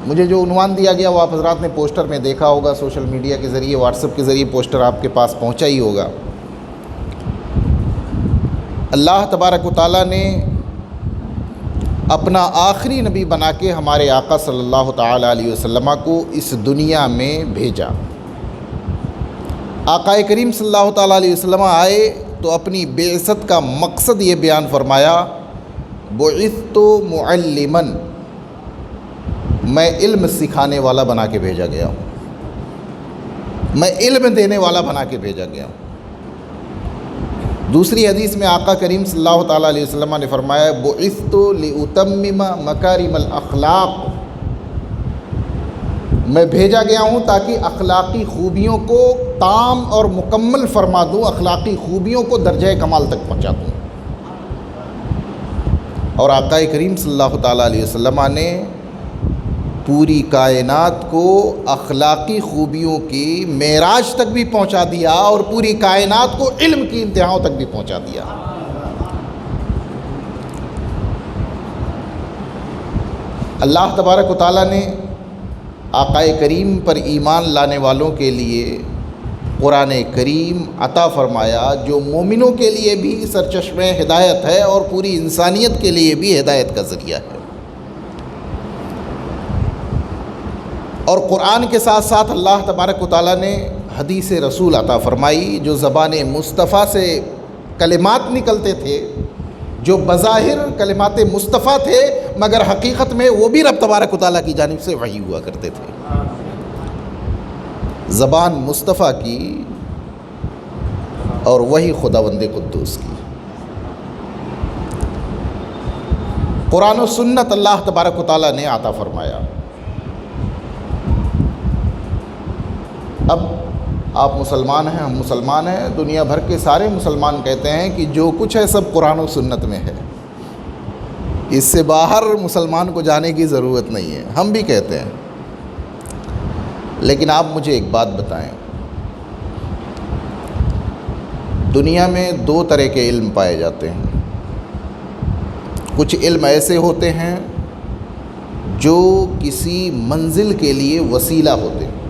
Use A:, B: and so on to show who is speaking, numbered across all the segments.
A: مجھے جو عنوان دیا گیا وہ آپ حضرات نے پوسٹر میں دیکھا ہوگا، سوشل میڈیا کے ذریعے، واٹس ایپ کے ذریعے پوسٹر آپ کے پاس پہنچا ہی ہوگا۔ اللہ تبارک و تعالیٰ نے اپنا آخری نبی بنا کے ہمارے آقا صلی اللہ تعالیٰ علیہ وسلم کو اس دنیا میں بھیجا۔ آقا کریم صلی اللہ تعالیٰ علیہ وسلم آئے تو اپنی بعثت کا مقصد یہ بیان فرمایا، بعثت معلما، میں علم سکھانے والا بنا کے بھیجا گیا ہوں، میں علم دینے والا بنا کے بھیجا گیا ہوں۔ دوسری حدیث میں آقا کریم صلی اللہ تعالیٰ علیہ وسلم نے فرمایا، بعثت لأتمم مکارم الاخلاق، میں بھیجا گیا ہوں تاکہ اخلاقی خوبیوں کو تام اور مکمل فرما دوں، اخلاقی خوبیوں کو درجہ کمال تک پہنچا دوں۔ اور آقا کریم صلی اللہ تعالیٰ علیہ وسلم نے پوری کائنات کو اخلاقی خوبیوں کی معراج تک بھی پہنچا دیا اور پوری کائنات کو علم کی انتہاؤں تک بھی پہنچا دیا۔ اللہ تبارک و تعالیٰ نے آقا کریم پر ایمان لانے والوں کے لیے قرآن کریم عطا فرمایا، جو مومنوں کے لیے بھی سرچشمہ ہدایت ہے اور پوری انسانیت کے لیے بھی ہدایت کا ذریعہ ہے۔ اور قرآن کے ساتھ ساتھ اللہ تبارک و تعالیٰ نے حدیث رسول عطا فرمائی، جو زبان مصطفیٰ سے کلمات نکلتے تھے، جو بظاہر کلمات مصطفیٰ تھے مگر حقیقت میں وہ بھی رب تبارک و تعالیٰ کی جانب سے وحی ہوا کرتے تھے۔ زبان مصطفیٰ کی اور وہی خداوند قدوس کی، قرآن و سنت اللہ تبارک و تعالیٰ نے عطا فرمایا۔ اب آپ مسلمان ہیں، ہم مسلمان ہیں، دنیا بھر کے سارے مسلمان کہتے ہیں کہ جو کچھ ہے سب قرآن و سنت میں ہے، اس سے باہر مسلمان کو جانے کی ضرورت نہیں ہے، ہم بھی کہتے ہیں۔ لیکن آپ مجھے ایک بات بتائیں، دنیا میں دو طرح کے علم پائے جاتے ہیں۔ کچھ علم ایسے ہوتے ہیں جو کسی منزل کے لیے وسیلہ ہوتے ہیں۔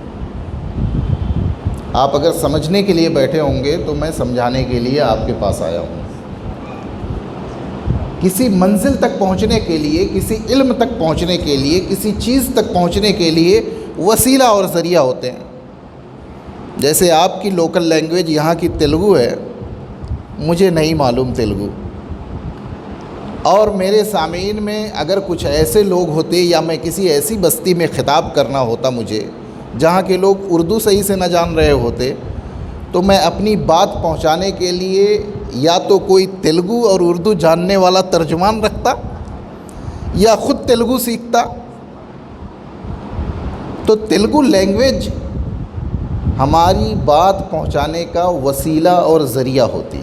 A: آپ اگر سمجھنے کے لیے بیٹھے ہوں گے تو میں سمجھانے کے لیے آپ کے پاس آیا ہوں۔ کسی منزل تک پہنچنے کے لیے، کسی علم تک پہنچنے کے لیے، کسی چیز تک پہنچنے کے لیے وسیلہ اور ذریعہ ہوتے ہیں۔ جیسے آپ کی لوکل لینگویج یہاں کی تیلگو ہے، مجھے نہیں معلوم تیلگو، اور میرے سامعین میں اگر کچھ ایسے لوگ ہوتے یا میں کسی ایسی بستی میں خطاب کرنا ہوتا مجھے جہاں کے لوگ اردو صحیح سے نہ جان رہے ہوتے، تو میں اپنی بات پہنچانے کے لیے یا تو کوئی تیلگو اور اردو جاننے والا ترجمان رکھتا یا خود تیلگو سیکھتا۔ تو تیلگو لینگویج ہماری بات پہنچانے کا وسیلہ اور ذریعہ ہوتی۔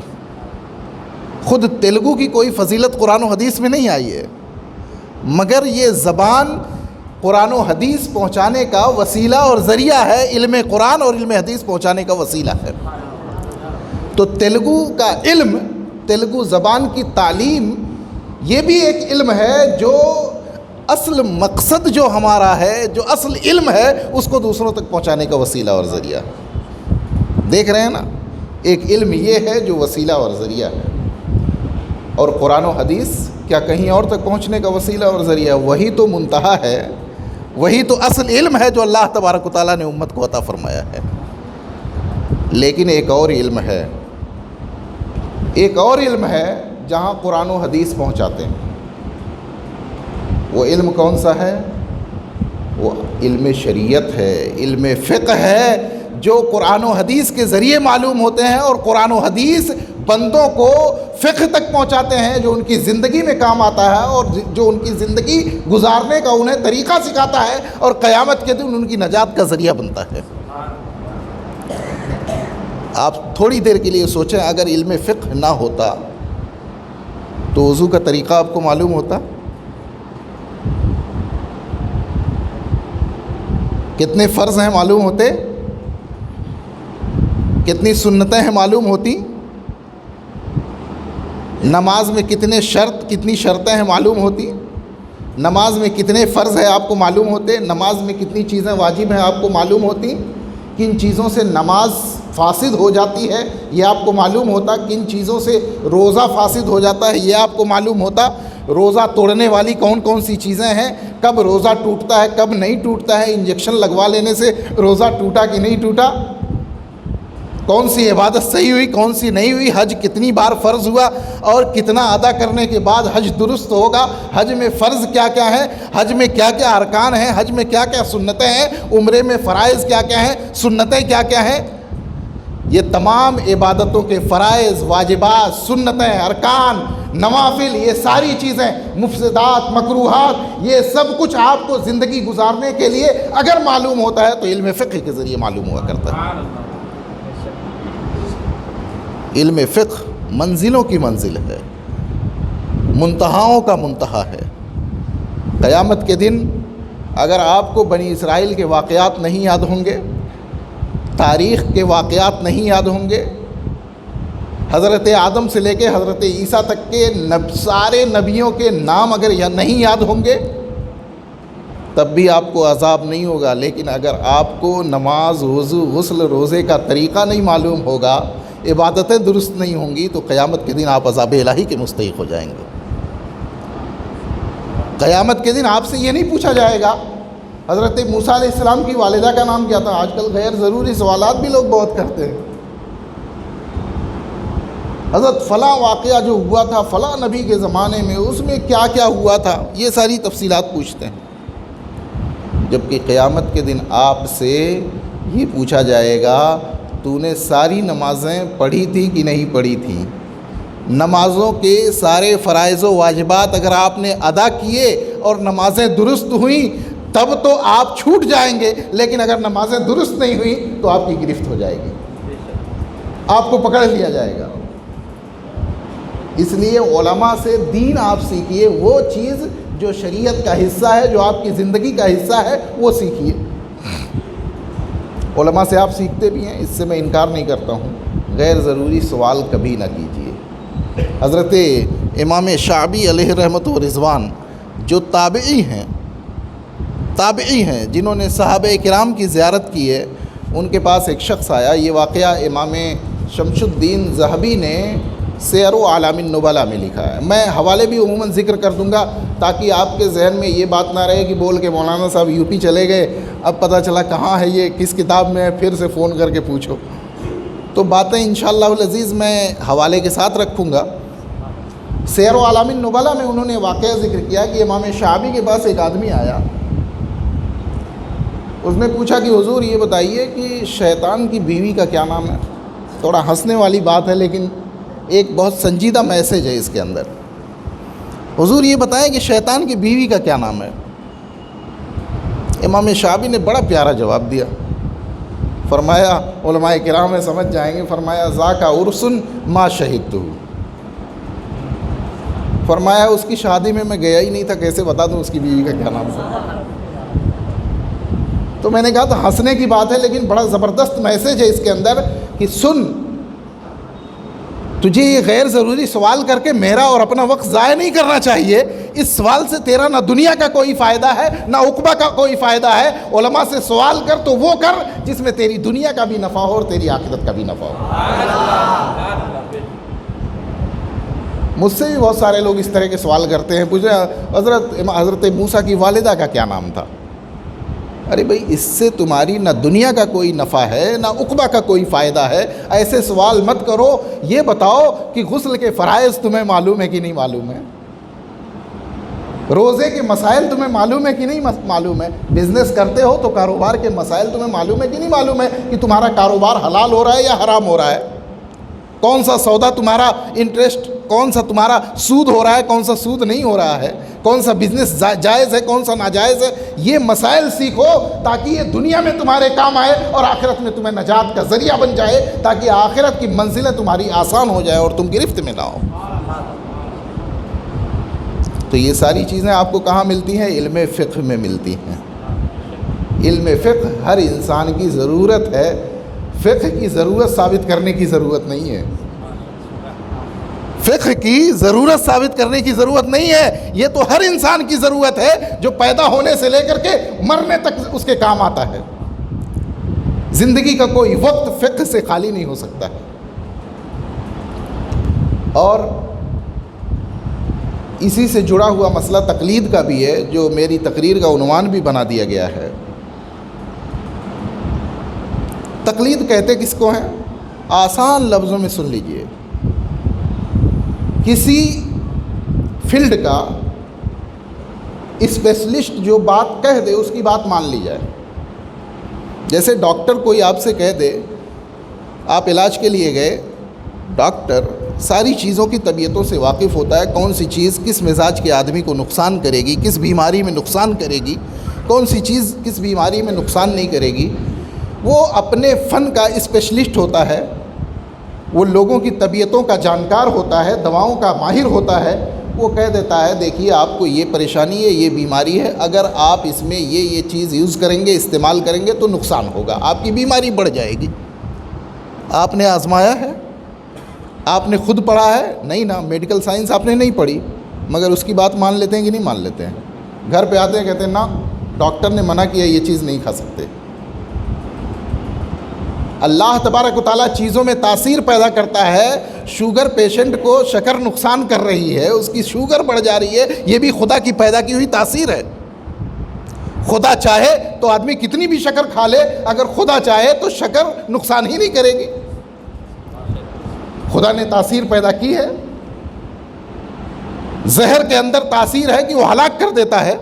A: خود تیلگو کی کوئی فضیلت قرآن و حدیث میں نہیں آئی ہے، مگر یہ زبان قرآن و حدیث پہنچانے کا وسیلہ اور ذریعہ ہے، علم قرآن اور علم حدیث پہنچانے کا وسیلہ ہے۔ تو تیلگو کا علم، تیلگو زبان کی تعلیم، یہ بھی ایک علم ہے جو اصل مقصد جو ہمارا ہے، جو اصل علم ہے، اس کو دوسروں تک پہنچانے کا وسیلہ اور ذریعہ ہے۔ دیکھ رہے ہیں نا، ایک علم یہ ہے جو وسیلہ اور ذریعہ ہے، اور قرآن و حدیث کیا کہیں اور تک پہنچنے کا وسیلہ اور ذریعہ؟ وہی تو منتہا ہے، وہی تو اصل علم ہے جو اللہ تبارک و تعالیٰ نے امت کو عطا فرمایا ہے۔ لیکن ایک اور علم ہے، ایک اور علم ہے جہاں قرآن و حدیث پہنچاتے ہیں۔ وہ علم کون سا ہے؟ وہ علم شریعت ہے، علم فقہ ہے، جو قرآن و حدیث کے ذریعے معلوم ہوتے ہیں، اور قرآن و حدیث بندوں کو فقہ تک پہنچاتے ہیں جو ان کی زندگی میں کام آتا ہے، اور جو ان کی زندگی گزارنے کا انہیں طریقہ سکھاتا ہے، اور قیامت کے دن ان کی نجات کا ذریعہ بنتا ہے۔ آپ تھوڑی دیر کے لیے سوچیں، اگر علم فقہ نہ ہوتا تو وضو کا طریقہ آپ کو معلوم ہوتا؟ کتنے فرض ہیں معلوم ہوتے؟ کتنی سنتیں ہیں معلوم ہوتی؟ نماز میں کتنی شرطیں ہیں معلوم ہوتی؟ نماز میں کتنے فرض ہیں آپ کو معلوم ہوتے؟ نماز میں کتنی چیزیں واجب ہیں آپ کو معلوم ہوتی؟ کن چیزوں سے نماز فاسد ہو جاتی ہے یہ آپ کو معلوم ہوتا؟ کن چیزوں سے روزہ فاسد ہو جاتا ہے یہ آپ کو معلوم ہوتا؟ روزہ توڑنے والی کون کون سی چیزیں ہیں؟ کب روزہ ٹوٹتا ہے کب نہیں ٹوٹتا ہے؟ انجیکشن لگوا لینے سے روزہ ٹوٹا کہ نہیں ٹوٹا؟ کون سی عبادت صحیح ہوئی کون سی نہیں ہوئی؟ حج کتنی بار فرض ہوا اور کتنا ادا کرنے کے بعد حج درست ہوگا؟ حج میں فرض کیا کیا ہے؟ حج میں کیا کیا ارکان ہیں؟ حج میں کیا کیا سنتیں ہیں؟ عمرے میں فرائض کیا کیا ہیں؟ سنتیں کیا کیا ہیں؟ یہ تمام عبادتوں کے فرائض، واجبات، سنتیں، ارکان، نوافل، یہ ساری چیزیں، مفسدات، مکروہات، یہ سب کچھ آپ کو زندگی گزارنے کے لیے اگر معلوم ہوتا ہے تو علم فقہ کے ذریعے معلوم ہوا کرتا ہے۔ علم فقہ منزلوں کی منزل ہے، منتہاؤں کا منتہا ہے۔ قیامت کے دن اگر آپ کو بنی اسرائیل کے واقعات نہیں یاد ہوں گے، تاریخ کے واقعات نہیں یاد ہوں گے، حضرت آدم سے لے کے حضرت عیسیٰ تک کے سارے نبیوں کے نام اگر نہیں یاد ہوں گے تب بھی آپ کو عذاب نہیں ہوگا، لیکن اگر آپ کو نماز، وضو، غسل، روزے کا طریقہ نہیں معلوم ہوگا، عبادتیں درست نہیں ہوں گی تو قیامت کے دن آپ عذاب الہی کے مستحق ہو جائیں گے۔ قیامت کے دن آپ سے یہ نہیں پوچھا جائے گا حضرت موسیٰ علیہ السلام کی والدہ کا نام کیا تھا۔ آج کل غیر ضروری سوالات بھی لوگ بہت کرتے ہیں۔ حضرت فلاں واقعہ جو ہوا تھا فلاں نبی کے زمانے میں اس میں کیا کیا ہوا تھا، یہ ساری تفصیلات پوچھتے ہیں، جبکہ قیامت کے دن آپ سے یہ پوچھا جائے گا تو نے ساری نمازیں پڑھی تھی کہ نہیں پڑھی تھی؟ نمازوں کے سارے فرائض و واجبات اگر آپ نے ادا کیے اور نمازیں درست ہوئیں تب تو آپ چھوٹ جائیں گے، لیکن اگر نمازیں درست نہیں ہوئیں تو آپ کی گرفت ہو جائے گی، آپ کو پکڑ لیا جائے گا۔ اس لیے علماء سے دین آپ سیکھیے، وہ چیز جو شریعت کا حصہ ہے، جو آپ کی زندگی کا حصہ ہے، وہ سیکھیے۔ علماء سے آپ سیکھتے بھی ہیں، اس سے میں انکار نہیں کرتا ہوں، غیر ضروری سوال کبھی نہ کیجیے۔ حضرت امام شعبی علیہ رحمت و رضوان جو تابعی ہیں جنہوں نے صحابہ کرام کی زیارت کی ہے، ان کے پاس ایک شخص آیا۔ یہ واقعہ امام شمس الدین ذہبی نے سیر اعلام النبلاء میں لکھا ہے۔ میں حوالے بھی عموماً ذکر کر دوں گا تاکہ آپ کے ذہن میں یہ بات نہ رہے کہ بول کے مولانا صاحب یو پی چلے گئے، اب پتہ چلا کہاں ہے یہ، کس کتاب میں ہے، پھر سے فون کر کے پوچھو۔ تو باتیں انشاءاللہ العزیز میں حوالے کے ساتھ رکھوں گا۔ سیر اعلام النبلاء میں انہوں نے واقعہ ذکر کیا کہ امام شعبی کے پاس ایک آدمی آیا، اس نے پوچھا کہ حضور یہ بتائیے کہ شیطان کی بیوی کا کیا نام ہے؟ تھوڑا ہنسنے والی بات ہے لیکن ایک بہت سنجیدہ میسج ہے اس کے اندر۔ حضور یہ بتائیں کہ شیطان کی بیوی کا کیا نام ہے؟ امام شعبی نے بڑا پیارا جواب دیا، فرمایا علماء کرام میں سمجھ جائیں گے، فرمایا ذاک عرس ما شہدتہ، فرمایا اس کی شادی میں گیا ہی نہیں تھا، کیسے بتا دوں اس کی بیوی کا کیا نام تھا؟ تو میں نے کہا تو ہنسنے کی بات ہے لیکن بڑا زبردست میسج ہے اس کے اندر کہ سن، تجھے یہ غیر ضروری سوال کر کے میرا اور اپنا وقت ضائع نہیں کرنا چاہیے۔ اس سوال سے تیرا نہ دنیا کا کوئی فائدہ ہے نہ عقبہ کا کوئی فائدہ ہے۔ علماء سے سوال کر تو وہ کر جس میں تیری دنیا کا بھی نفع ہو اور تیری آخرت کا بھی نفع ہو۔ مجھ سے بھی بہت سارے لوگ اس طرح کے سوال کرتے ہیں، پوچھے حضرت موسیٰ کی والدہ کا کیا نام تھا؟ ارے بھائی اس سے تمہاری نہ دنیا کا کوئی نفع ہے نہ عقبہ کا کوئی فائدہ ہے، ایسے سوال مت کرو۔ یہ بتاؤ کہ غسل کے فرائض تمہیں معلوم ہے کہ نہیں معلوم ہے؟ روزے کے مسائل تمہیں معلوم ہے کہ نہیں معلوم ہے؟ بزنس کرتے ہو تو کاروبار کے مسائل تمہیں معلوم ہے کہ نہیں معلوم ہے کہ تمہارا کاروبار حلال ہو رہا ہے یا حرام ہو رہا ہے؟ کون سا سودا تمہارا انٹرسٹ، کون سا تمہارا سود ہو رہا ہے، کون سا سود نہیں ہو رہا ہے، کون سا بزنس جائز ہے، کون سا ناجائز ہے؟ یہ مسائل سیکھو تاکہ یہ دنیا میں تمہارے کام آئے اور آخرت میں تمہیں نجات کا ذریعہ بن جائے، تاکہ آخرت کی منزلیں تمہاری آسان ہو جائے اور تم گرفت میں نہ ہو۔ تو یہ ساری چیزیں آپ کو کہاں ملتی ہیں؟ علم فقہ میں ملتی ہیں۔ علم فقہ ہر انسان کی ضرورت ہے، فقہ کی ضرورت ثابت کرنے کی ضرورت نہیں ہے۔ فقہ کی ضرورت ثابت کرنے کی ضرورت نہیں ہے، یہ تو ہر انسان کی ضرورت ہے جو پیدا ہونے سے لے کر کے مرنے تک اس کے کام آتا ہے۔ زندگی کا کوئی وقت فقہ سے خالی نہیں ہو سکتا ہے۔ اور اسی سے جڑا ہوا مسئلہ تقلید کا بھی ہے، جو میری تقریر کا عنوان بھی بنا دیا گیا ہے۔ تقلید کہتے کس کو ہیں؟ آسان لفظوں میں سن لیجئے، کسی فیلڈ کا اسپیشلسٹ جو بات کہہ دے اس کی بات مان لی جائے۔ جیسے ڈاکٹر کوئی آپ سے کہہ دے، آپ علاج کے لیے گئے، ڈاکٹر ساری چیزوں کی طبیعتوں سے واقف ہوتا ہے، کون سی چیز کس مزاج کے آدمی کو نقصان کرے گی، کس بیماری میں نقصان کرے گی، کون سی چیز کس بیماری میں نقصان نہیں کرے گی۔ وہ اپنے فن کا اسپیشلسٹ ہوتا ہے، وہ لوگوں کی طبیعتوں کا جانکار ہوتا ہے، دواؤں کا ماہر ہوتا ہے۔ وہ کہہ دیتا ہے دیکھیے آپ کو یہ پریشانی ہے، یہ بیماری ہے، اگر آپ اس میں یہ چیز یوز کریں گے، استعمال کریں گے تو نقصان ہوگا، آپ کی بیماری بڑھ جائے گی۔ آپ نے آزمایا ہے؟ آپ نے خود پڑھا ہے؟ نہیں نا، میڈیکل سائنس آپ نے نہیں پڑھی، مگر اس کی بات مان لیتے ہیں کہ نہیں مان لیتے ہیں؟ گھر پہ آتے ہیں کہتے ہیں نا ڈاکٹر نے منع کیا یہ چیز نہیں کھا سکتے۔ اللہ تبارک و تعالیٰ چیزوں میں تاثیر پیدا کرتا ہے۔ شوگر پیشنٹ کو شکر نقصان کر رہی ہے، اس کی شوگر بڑھ جا رہی ہے، یہ بھی خدا کی پیدا کی ہوئی تاثیر ہے۔ خدا چاہے تو آدمی کتنی بھی شکر کھا لے، اگر خدا چاہے تو شکر نقصان ہی نہیں کرے گی۔ خدا نے تاثیر پیدا کی ہے۔ زہر کے اندر تاثیر ہے کہ وہ ہلاک کر دیتا ہے،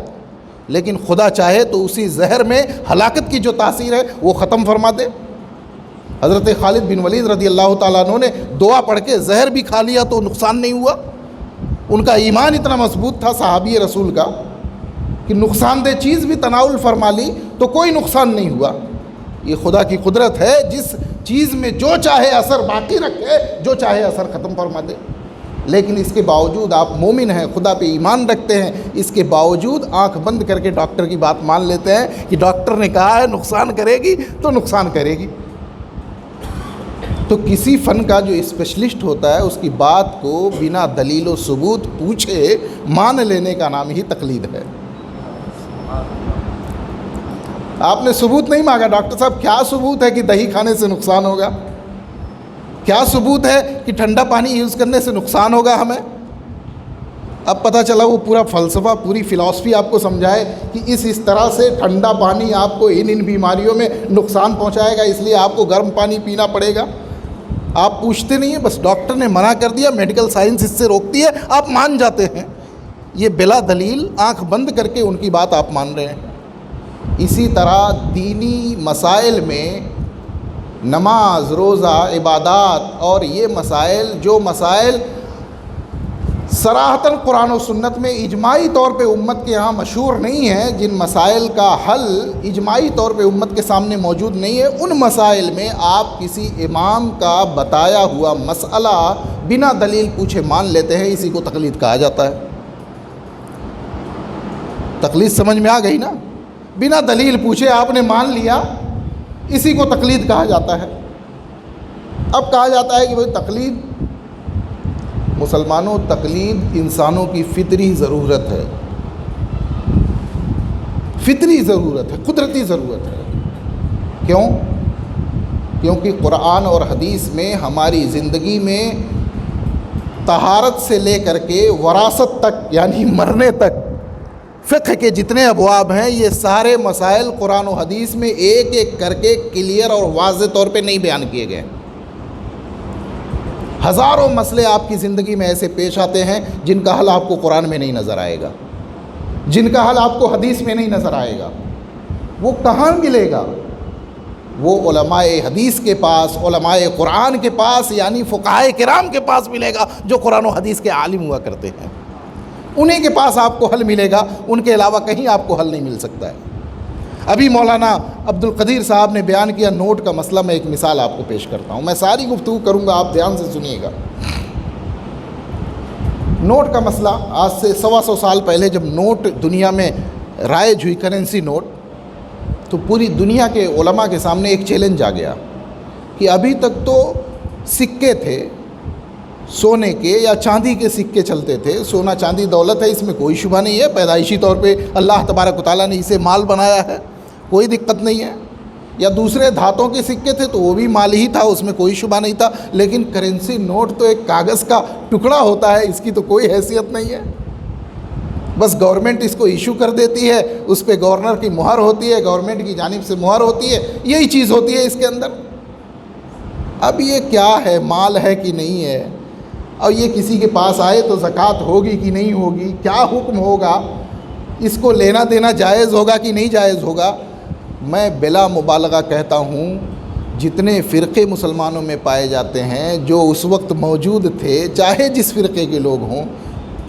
A: لیکن خدا چاہے تو اسی زہر میں ہلاکت کی جو تاثیر ہے وہ ختم فرما دے۔ حضرت خالد بن ولید رضی اللہ تعالیٰ عنہ نے دعا پڑھ کے زہر بھی کھا لیا تو نقصان نہیں ہوا۔ ان کا ایمان اتنا مضبوط تھا صحابی رسول کا کہ نقصان دہ چیز بھی تناول فرما لی تو کوئی نقصان نہیں ہوا۔ یہ خدا کی قدرت ہے، جس چیز میں جو چاہے اثر باقی رکھے، جو چاہے اثر ختم فرما دے۔ لیکن اس کے باوجود آپ مومن ہیں، خدا پہ ایمان رکھتے ہیں، اس کے باوجود آنکھ بند کر کے ڈاکٹر کی بات مان لیتے ہیں کہ ڈاکٹر نے کہا ہے نقصان کرے گی تو نقصان کرے گی۔ تو کسی فن کا جو اسپیشلسٹ ہوتا ہے اس کی بات کو بنا دلیل و ثبوت پوچھے مان لینے کا نام ہی تقلید ہے۔ آپ نے ثبوت نہیں مانگا، ڈاکٹر صاحب کیا ثبوت ہے کہ دہی کھانے سے نقصان ہوگا؟ کیا ثبوت ہے کہ ٹھنڈا پانی یوز کرنے سے نقصان ہوگا ہمیں؟ اب پتہ چلا وہ پورا فلسفہ، پوری فلسفی آپ کو سمجھائے کہ اس طرح سے ٹھنڈا پانی آپ کو ان بیماریوں میں نقصان پہنچائے گا، اس لیے آپ کو گرم پانی پینا پڑے گا۔ آپ پوچھتے نہیں ہیں، بس ڈاکٹر نے منع کر دیا، میڈیکل سائنس اس سے روکتی ہے، آپ مان جاتے ہیں۔ یہ بلا دلیل آنکھ بند کر کے ان کی بات آپ مان رہے ہیں۔ اسی طرح دینی مسائل میں نماز، روزہ، عبادات اور یہ مسائل، جو مسائل صراحتاً قرآن و سنت میں اجماعی طور پہ امت کے ہاں مشہور نہیں ہیں، جن مسائل کا حل اجماعی طور پہ امت کے سامنے موجود نہیں ہے، ان مسائل میں آپ کسی امام کا بتایا ہوا مسئلہ بنا دلیل پوچھے مان لیتے ہیں، اسی کو تقلید کہا جاتا ہے۔ تقلید سمجھ میں آ گئی نا؟ بنا دلیل پوچھے آپ نے مان لیا، اسی کو تقلید کہا جاتا ہے۔ اب کہا جاتا ہے کہ بھائی تقلید، مسلمانوں تقلید انسانوں کی فطری ضرورت ہے، فطری ضرورت ہے، قدرتی ضرورت ہے۔ کیوں؟ کیونکہ قرآن اور حدیث میں ہماری زندگی میں طہارت سے لے کر کے وراثت تک، یعنی مرنے تک، فقہ کے جتنے ابواب ہیں یہ سارے مسائل قرآن و حدیث میں ایک ایک کر کے کلیئر اور واضح طور پہ نہیں بیان کیے گئے۔ ہزاروں مسئلے آپ کی زندگی میں ایسے پیش آتے ہیں جن کا حل آپ کو قرآن میں نہیں نظر آئے گا، جن کا حل آپ کو حدیث میں نہیں نظر آئے گا۔ وہ کہاں ملے گا؟ وہ علماء حدیث کے پاس، علماء قرآن کے پاس، یعنی فقہائے کرام کے پاس ملے گا، جو قرآن و حدیث کے عالم ہوا کرتے ہیں۔ انہیں کے پاس آپ کو حل ملے گا، ان کے علاوہ کہیں آپ کو حل نہیں مل سکتا ہے۔ ابھی مولانا عبد القدیر صاحب نے بیان کیا نوٹ کا مسئلہ، میں ایک مثال آپ کو پیش کرتا ہوں، میں ساری گفتگو کروں گا، آپ دھیان سے سنیے گا۔ نوٹ کا مسئلہ آج سے 125 سال پہلے جب نوٹ دنیا میں رائج ہوئی، کرنسی نوٹ، تو پوری دنیا کے علماء کے سامنے ایک چیلنج آ گیا کہ ابھی تک تو سکے تھے، سونے کے یا چاندی کے سکے چلتے تھے. سونا چاندی دولت ہے، اس میں کوئی شبہ نہیں ہے. پیدائشی طور پہ اللہ تبارک و تعالیٰ نے اسے مال بنایا ہے، کوئی دقت نہیں ہے. یا دوسرے دھاتوں کے سکے تھے تو وہ بھی مال ہی تھا، اس میں کوئی شبہ نہیں تھا. لیکن کرنسی نوٹ تو ایک کاغذ کا ٹکڑا ہوتا ہے، اس کی تو کوئی حیثیت نہیں ہے. بس گورنمنٹ اس کو ایشو کر دیتی ہے، اس پہ گورنر کی مہر ہوتی ہے، گورنمنٹ کی جانب سے مہر ہوتی ہے، یہی چیز ہوتی ہے اس کے اندر. اب یہ کیا ہے، مال ہے کہ نہیں ہے، اور یہ کسی کے پاس آئے تو زکوٰۃ ہوگی کہ نہیں ہوگی، کیا حکم ہوگا، اس کو لینا دینا جائز ہوگا کہ نہیں جائز ہوگا. میں بلا مبالغہ کہتا ہوں، جتنے فرقے مسلمانوں میں پائے جاتے ہیں جو اس وقت موجود تھے، چاہے جس فرقے کے لوگ ہوں،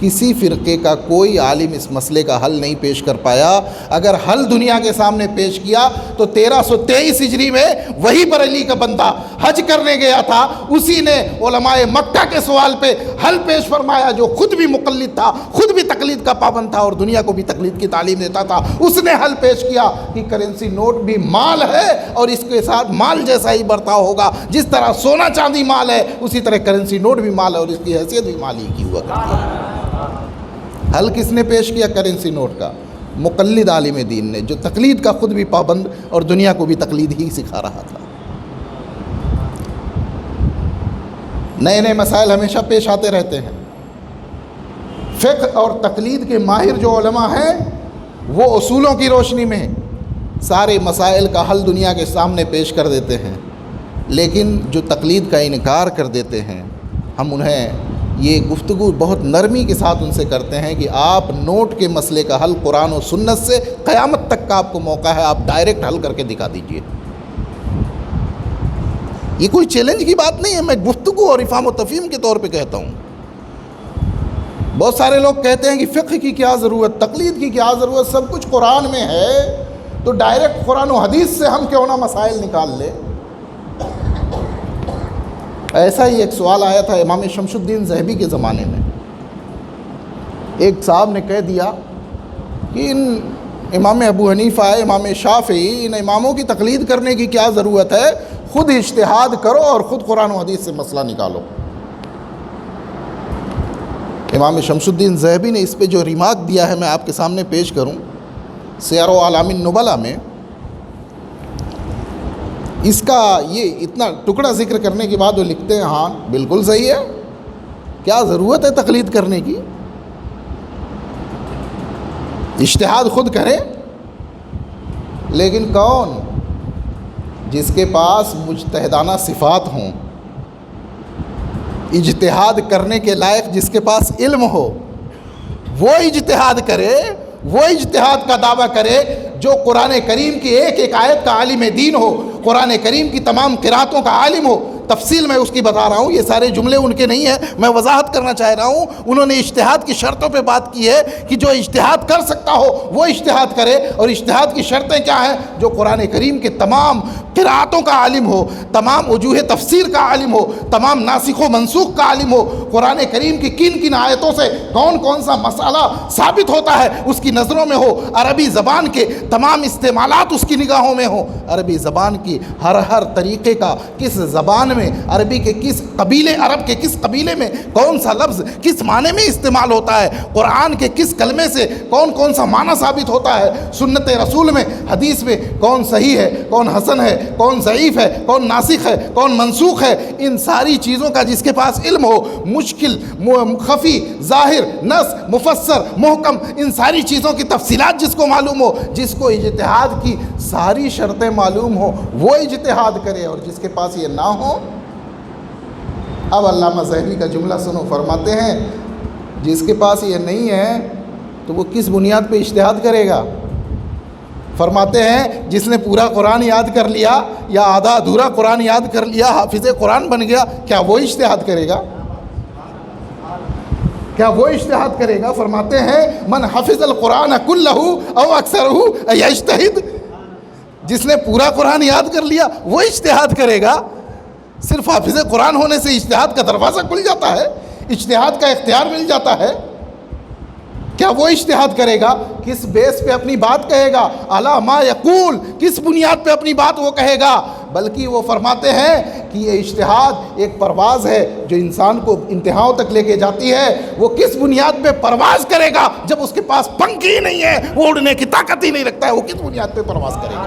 A: کسی فرقے کا کوئی عالم اس مسئلے کا حل نہیں پیش کر پایا. اگر حل دنیا کے سامنے پیش کیا تو 1323 ہجری میں وہی بریلی کا بندہ حج کرنے گیا تھا، اسی نے علماء مکہ کے سوال پہ حل پیش فرمایا، جو خود بھی مقلد تھا، خود بھی تقلید کا پابند تھا اور دنیا کو بھی تقلید کی تعلیم دیتا تھا. اس نے حل پیش کیا کہ کرنسی نوٹ بھی مال ہے اور اس کے ساتھ مال جیسا ہی برتاؤ ہوگا. جس طرح سونا چاندی مال ہے، اسی طرح کرنسی نوٹ بھی مال ہے اور اس کی حیثیت بھی مال ہی کی ہوا کرتی ہے. حل کس نے پیش کیا کرنسی نوٹ کا؟ مقلد عالم دین نے، جو تقلید کا خود بھی پابند اور دنیا کو بھی تقلید ہی سکھا رہا تھا. نئے نئے مسائل ہمیشہ پیش آتے رہتے ہیں. فقہ اور تقلید کے ماہر جو علماء ہیں، وہ اصولوں کی روشنی میں سارے مسائل کا حل دنیا کے سامنے پیش کر دیتے ہیں. لیکن جو تقلید کا انکار کر دیتے ہیں، ہم انہیں یہ گفتگو بہت نرمی کے ساتھ ان سے کرتے ہیں کہ آپ نوٹ کے مسئلے کا حل قرآن و سنت سے، قیامت تک کا آپ کو موقع ہے، آپ ڈائریکٹ حل کر کے دکھا دیجئے. یہ کوئی چیلنج کی بات نہیں ہے، میں گفتگو اور افہام و تفہیم کے طور پہ کہتا ہوں. بہت سارے لوگ کہتے ہیں کہ فقہ کی کیا ضرورت، تقلید کی کیا ضرورت، سب کچھ قرآن میں ہے تو ڈائریکٹ قرآن و حدیث سے ہم کیوں نہ مسائل نکال لیں. ایسا ہی ایک سوال آیا تھا امام شمس الدین ذہبی کے زمانے میں. ایک صاحب نے کہہ دیا کہ ان امام ابو حنیفہ، امام شافعی، ان اماموں کی تقلید کرنے کی کیا ضرورت ہے، خود اجتہاد کرو اور خود قرآن و حدیث سے مسئلہ نکالو. امام شمس الدین ذہبی نے اس پہ جو ریمارک دیا ہے میں آپ کے سامنے پیش کروں. سیر و اعلام النبلاء میں اس کا یہ اتنا ٹکڑا ذکر کرنے کے بعد وہ لکھتے ہیں، ہاں بالکل صحیح ہے، کیا ضرورت ہے تقلید کرنے کی، اجتہاد خود کرے. لیکن کون؟ جس کے پاس مجتہدانہ صفات ہوں، اجتہاد کرنے کے لائق جس کے پاس علم ہو، وہ اجتہاد کرے، وہ اجتہاد کا دعویٰ کرے جو قرآن کریم کی ایک ایک آیت کا عالم دین ہو، قرآن کریم کی تمام قراتوں کا عالم ہو. تفصیل میں اس کی بتا رہا ہوں، یہ سارے جملے ان کے نہیں ہیں، میں وضاحت کرنا چاہ رہا ہوں. انہوں نے اجتہاد کی شرطوں پہ بات کی ہے کہ جو اجتہاد کر سکتا ہو وہ اجتہاد کرے، اور اجتہاد کی شرطیں کیا ہیں؟ جو قرآن کریم کے تمام قراتوں کا عالم ہو، تمام وجوہ تفسیر کا عالم ہو، تمام ناسخ و منسوخ کا عالم ہو، قرآن کریم کی کن کن آیتوں سے کون کون سا مسئلہ ثابت ہوتا ہے اس کی نظروں میں ہو، عربی زبان کے تمام استعمالات اس کی نگاہوں میں ہوں، عربی زبان کی ہر طریقے کا کس زبان میں، عربی کے کس قبیلے، عرب کے کس قبیلے میں کون سا لفظ کس معنی میں استعمال ہوتا ہے، قرآن کے کس کلمے سے کون کون سا معنی ثابت ہوتا ہے، سنت رسول میں، حدیث میں کون صحیح ہے، کون حسن ہے، کون ضعیف ہے، کون ناسخ ہے، کون منسوخ ہے، ان ساری چیزوں کا جس کے پاس علم ہو، مشکل، خفی، ظاہر، نص، مفسر، محکم، ان ساری چیزوں کی تفصیلات جس کو معلوم ہو، جس کو اجتہاد کی ساری شرطیں معلوم ہو، وہ اجتہاد کرے. اور جس کے پاس یہ نہ ہو، اب علامہ ذہبی کا جملہ سنو، فرماتے ہیں جس کے پاس یہ نہیں ہے تو وہ کس بنیاد پہ اجتہاد کرے گا؟ فرماتے ہیں جس نے پورا قرآن یاد کر لیا یا آدھا ادھورا قرآن یاد کر لیا، حافظ قرآن بن گیا، کیا وہ اجتہاد کرے گا؟ کیا وہ اجتہاد کرے گا؟ فرماتے ہیں من حفظ القرآن کلہ او اکثرہ یجتہد، جس نے پورا قرآن یاد کر لیا وہ اجتہاد کرے گا. صرف حافظ قرآن ہونے سے اجتہاد کا دروازہ کھل جاتا ہے، اجتہاد کا اختیار مل جاتا ہے؟ کیا وہ اجتہاد کرے گا؟ کس بیس پہ اپنی بات کہے گا؟ اعلیٰ ما یقول، کس بنیاد پہ اپنی بات وہ کہے گا؟ بلکہ وہ فرماتے ہیں کہ یہ اجتہاد ایک پرواز ہے جو انسان کو انتہاؤں تک لے کے جاتی ہے. وہ کس بنیاد پہ پرواز کرے گا جب اس کے پاس پنکھ ہی نہیں ہے, وہ اڑنے کی طاقت ہی نہیں رکھتا ہے, وہ کس بنیاد پہ پرواز کرے گا؟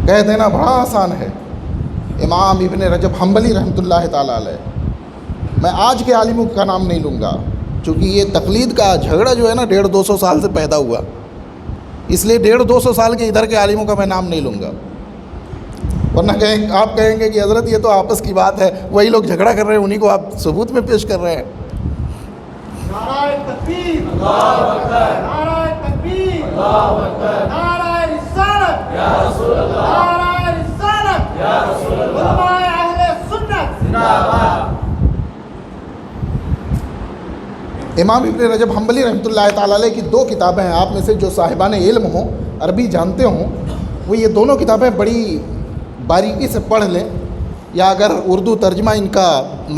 A: کہہ دینا بڑا آسان ہے. امام ابن رجب حنبلی رحمۃ اللہ تعالیٰ علیہ, میں آج کے عالموں کا نام نہیں لوں گا چونکہ یہ تقلید کا جھگڑا جو ہے نا 150-200 سال سے پیدا ہوا, اس لیے 150-200 سال کے ادھر کے عالموں کا میں نام نہیں لوں گا, ورنہ آپ کہیں گے کہ حضرت یہ تو آپس کی بات ہے, وہی لوگ جھگڑا کر رہے ہیں, انہیں کو آپ ثبوت میں پیش کر رہے ہیں.
B: نعرہ تکبیر، اللہ اکبر، نعرہ تکبیر، اللہ اکبر، نعرہ رسالت یا رسول اللہ، نعرہ رسالت یا رسول اللہ، علماء اہل سنت زندہ باد.
A: امام ابن رجب حنبلی رحمۃ اللہ تعالیٰ علیہ کی 2 کتابیں ہیں, آپ میں سے جو صاحبان علم ہوں, عربی جانتے ہوں, وہ یہ دونوں کتابیں بڑی باریکی سے پڑھ لیں, یا اگر اردو ترجمہ ان کا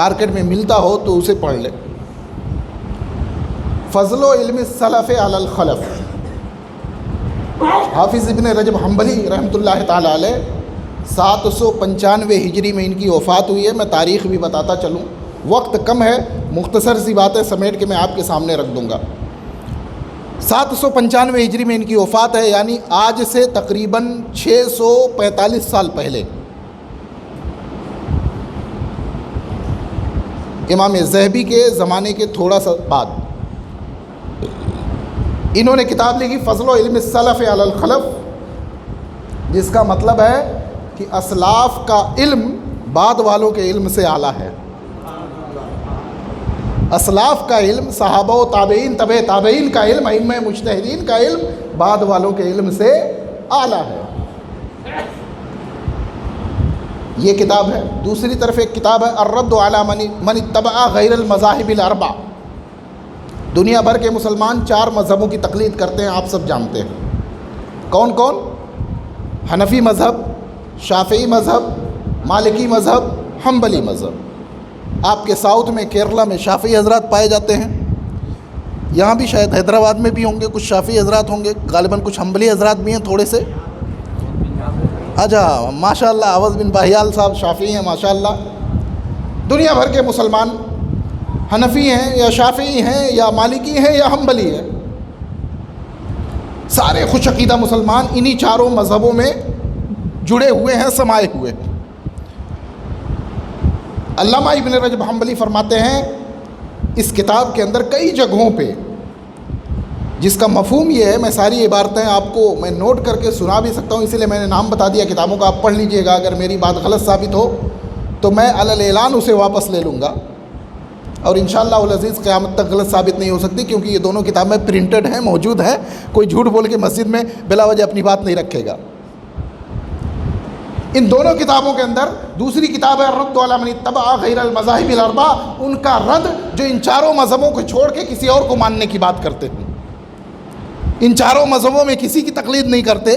A: مارکیٹ میں ملتا ہو تو اسے پڑھ لیں. فضل و علم السلف علی الخلف, حافظ ابن رجب حنبلی رحمۃ اللہ تعالیٰ علیہ 795 ہجری میں ان کی وفات ہوئی ہے. میں تاریخ بھی بتاتا چلوں, وقت کم ہے, مختصر سی باتیں سمیٹ کے میں آپ کے سامنے رکھ دوں گا. 795 ہجری میں ان کی وفات ہے, یعنی آج سے تقریباً 645 سال پہلے. امام ذہبی کے زمانے کے تھوڑا سا بعد انہوں نے کتاب لکھی فضل و علم السلف علی الخلف, جس کا مطلب ہے کہ اسلاف کا علم بعد والوں کے علم سے اعلیٰ ہے. اسلاف کا علم, صحابہ و تابعین, تبع تابعین کا علم, ائمہ مجتہدین کا علم بعد والوں کے علم سے اعلیٰ ہے. یہ کتاب ہے. دوسری طرف ایک کتاب ہے الرد علی من اتبع غیر المذاہب الاربع. دنیا بھر کے مسلمان 4 مذہبوں کی تقلید کرتے ہیں, آپ سب جانتے ہیں کون کون؟ حنفی مذہب, شافعی مذہب, مالکی مذہب, حنبلی مذہب. آپ کے ساؤتھ میں کیرلا میں شافعی حضرات پائے جاتے ہیں, یہاں بھی شاید حیدرآباد میں بھی ہوں گے کچھ شافعی حضرات ہوں گے, غالباً کچھ حنبلی حضرات بھی ہیں تھوڑے سے. اچھا ماشاء اللہ, عوض بن باہیال صاحب شافعی ہیں ماشاء اللہ. دنیا بھر کے مسلمان حنفی ہیں یا شافعی ہیں یا مالکی ہیں یا حنبلی ہیں, سارے خوش عقیدہ مسلمان انہی 4 مذہبوں میں جڑے ہوئے ہیں, سمائے ہوئے ہیں. علامہ ابن رجب حنبلی فرماتے ہیں اس کتاب کے اندر کئی جگہوں پہ, جس کا مفہوم یہ ہے, میں ساری عبارتیں آپ کو میں نوٹ کر کے سنا بھی سکتا ہوں, اسی لیے میں نے نام بتا دیا کتابوں کا, آپ پڑھ لیجئے گا. اگر میری بات غلط ثابت ہو تو میں علی الاعلان اسے واپس لے لوں گا, اور انشاءاللہ العزیز قیامت تک غلط ثابت نہیں ہو سکتی, کیونکہ یہ دونوں کتابیں پرنٹڈ ہیں, موجود ہیں. کوئی جھوٹ بول کے مسجد میں بلا وجہ اپنی بات نہیں رکھے گا. ان دونوں کتابوں کے اندر دوسری کتاب ہے الرد علی من اتبع غیر المذاہب الاربع, ان کا رد جو ان 4 مذہبوں کو چھوڑ کے کسی اور کو ماننے کی بات کرتے ہیں. ان 4 مذہبوں میں کسی کی تقلید نہیں کرتے,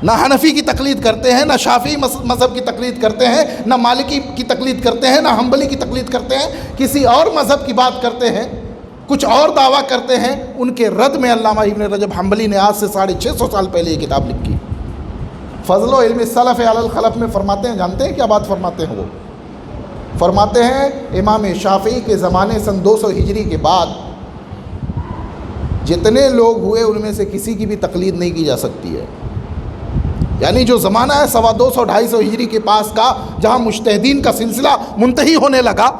A: نہ حنفی کی تقلید کرتے ہیں, نہ شافعی مذہب کی تقلید کرتے ہیں, نہ مالکی کی تقلید کرتے ہیں, نہ حنبلی کی تقلید کرتے ہیں, کسی اور مذہب کی بات کرتے ہیں, کچھ اور دعویٰ کرتے ہیں. ان کے رد میں علامہ ابن رجب حنبلی نے آج سے 650 سال پہلے یہ کتاب لکھی. فضل و علم السلف علی الخلف میں فرماتے ہیں, جانتے ہیں کیا بات فرماتے ہیں؟ وہ فرماتے ہیں امام شافعی کے زمانے سن 200 ہجری کے بعد جتنے لوگ ہوئے ان میں سے کسی کی بھی تقلید نہیں کی جا سکتی ہے. یعنی جو زمانہ ہے 250-250 ہجری کے پاس کا, جہاں مجتہدین کا سلسلہ منتہی ہونے لگا,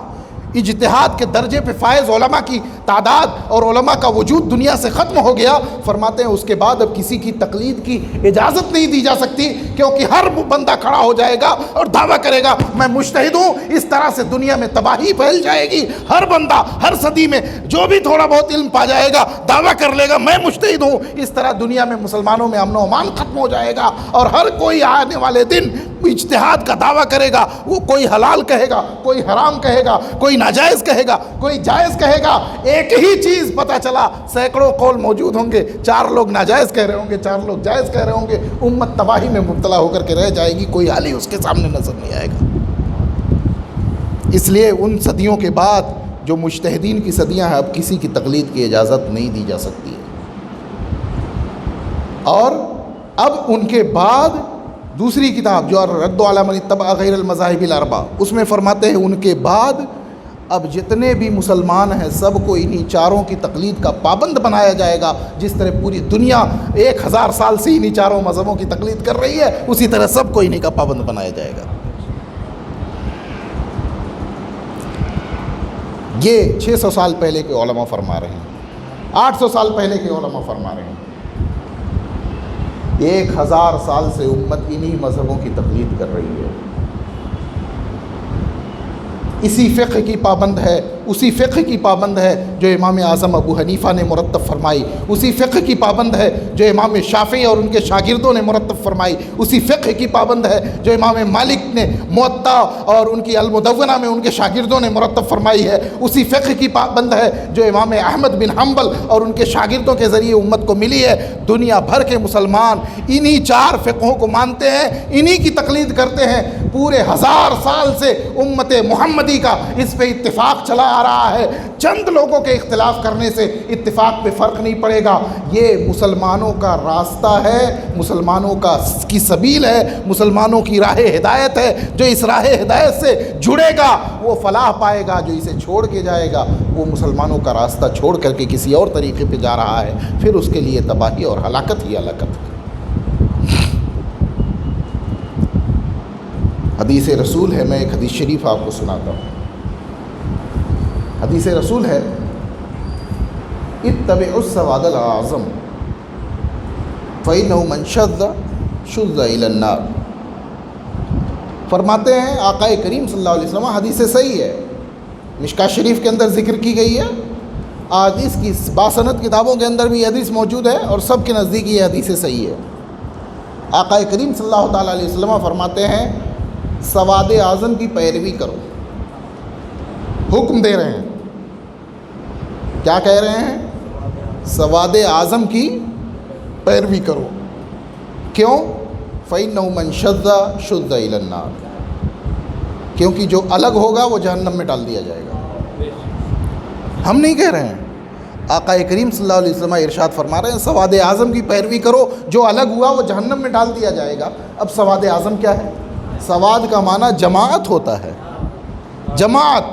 A: اجتہاد کے درجے پہ فائز علماء کی تعداد اور علماء کا وجود دنیا سے ختم ہو گیا. فرماتے ہیں اس کے بعد اب کسی کی تقلید کی اجازت نہیں دی جا سکتی, کیونکہ ہر بندہ کھڑا ہو جائے گا اور دعویٰ کرے گا میں مجتہد ہوں. اس طرح سے دنیا میں تباہی پھیل جائے گی. ہر بندہ ہر صدی میں جو بھی تھوڑا بہت علم پا جائے گا دعویٰ کر لے گا میں مجتہد ہوں. اس طرح دنیا میں مسلمانوں میں امن و امان ختم ہو جائے گا, اور ہر کوئی آنے والے دن اجتہاد کا دعویٰ کرے گا. وہ کوئی حلال کہے گا, کوئی حرام کہے گا, کوئی ناجائز کہے گا, کوئی جائز کہے گا. ایک ہی چیز پتہ چلا, سینکڑوں قول موجود ہوں گے, 4 لوگ ناجائز کہہ رہے ہوں گے, 4 لوگ جائز کہہ رہے ہوں گے. امت تباہی میں مبتلا ہو کر کے رہ جائے گی, کوئی حل ہی اس کے سامنے نظر نہیں آئے گا. اس لیے ان صدیوں کے بعد جو مجتہدین کی صدیاں ہیں, اب کسی کی تقلید کی اجازت نہیں دی جا سکتی ہے. اور اب ان کے بعد دوسری کتاب جو رد علی من اتبع غیر المذاہب الاربع، اس میں فرماتے ہیں ان کے بعد اب جتنے بھی مسلمان ہیں سب کو انہی چاروں کی تقلید کا پابند بنایا جائے گا۔ جس طرح پوری دنیا 1000 سال سے انہی چاروں مذہبوں کی تقلید کر رہی ہے، اسی طرح سب کو انہی کا پابند بنایا جائے گا۔ یہ 600 سال پہلے کے علماء فرما رہے ہیں، 800 سال پہلے کے علماء فرما رہے ہیں۔ 1000 سال سے امت انہی مذہبوں کی تقلید کر رہی ہے، اسی فقہ کی پابند ہے، اسی فقہ کی پابند ہے جو امام اعظم ابو حنیفہ نے مرتب فرمائی، اسی فقہ کی پابند ہے جو امام شافعی اور ان کے شاگردوں نے مرتب فرمائی، اسی فقہ کی پابند ہے جو امام مالک نے موطا اور ان کی المدونہ میں ان کے شاگردوں نے مرتب فرمائی ہے، اسی فقہ کی پابند ہے جو امام احمد بن حنبل اور ان کے شاگردوں کے ذریعے امت کو ملی ہے۔ دنیا بھر کے مسلمان انہی 4 فقہوں کو مانتے ہیں، انہی کی تقلید کرتے ہیں۔ پورے 1000 سال سے امت محمدی کا اس پہ اتفاق چلا آ رہا ہے، چند لوگوں کے اختلاف کرنے سے اتفاق پہ فرق نہیں پڑے گا۔ یہ مسلمانوں کا راستہ ہے، مسلمانوں کی سبیل ہے، مسلمانوں کی راہ ہدایت ہے۔ جو اس راہ ہدایت سے جڑے گا وہ فلاح پائے گا، جو اسے چھوڑ کے جائے گا وہ مسلمانوں کا راستہ چھوڑ کر کے کسی اور طریقے پہ جا رہا ہے، پھر اس کے لیے تباہی اور ہلاکت ہی ہلاکت ہے۔ حدیث رسول ہے، میں ایک حدیث شریف آپ کو سناتا ہوں۔ حدیث رسول ہے، اتبعوا السواد الاعظم فإنه من شذ شذ إلى النار۔ فرماتے ہیں آقا کریم صلی اللہ علیہ وسلم، حدیث صحیح ہے، مشکاۃ شریف کے اندر ذکر کی گئی ہے، حدیث کی باسند کتابوں کے اندر بھی یہ حدیث موجود ہے اور سب کے نزدیک یہ حدیث صحیح ہے۔ آقا کریم صلی اللہ تعالیٰ علیہ وسلم فرماتے ہیں سواد اعظم کی پیروی کرو، حکم دے رہے ہیں، کیا کہہ رہے ہیں؟ سواد اعظم کی پیروی کرو۔ کیوں؟ فإنه من شذ شذ إلى النار، کیونکہ جو الگ ہوگا وہ جہنم میں ڈال دیا جائے گا۔ ہم نہیں کہہ رہے ہیں، آقا کریم صلی اللہ علیہ وسلم ارشاد فرما رہے ہیں سواد اعظم کی پیروی کرو، جو الگ ہوا وہ جہنم میں ڈال دیا جائے گا۔ اب سواد اعظم کیا ہے؟ سواد کا معنی جماعت ہوتا ہے، جماعت،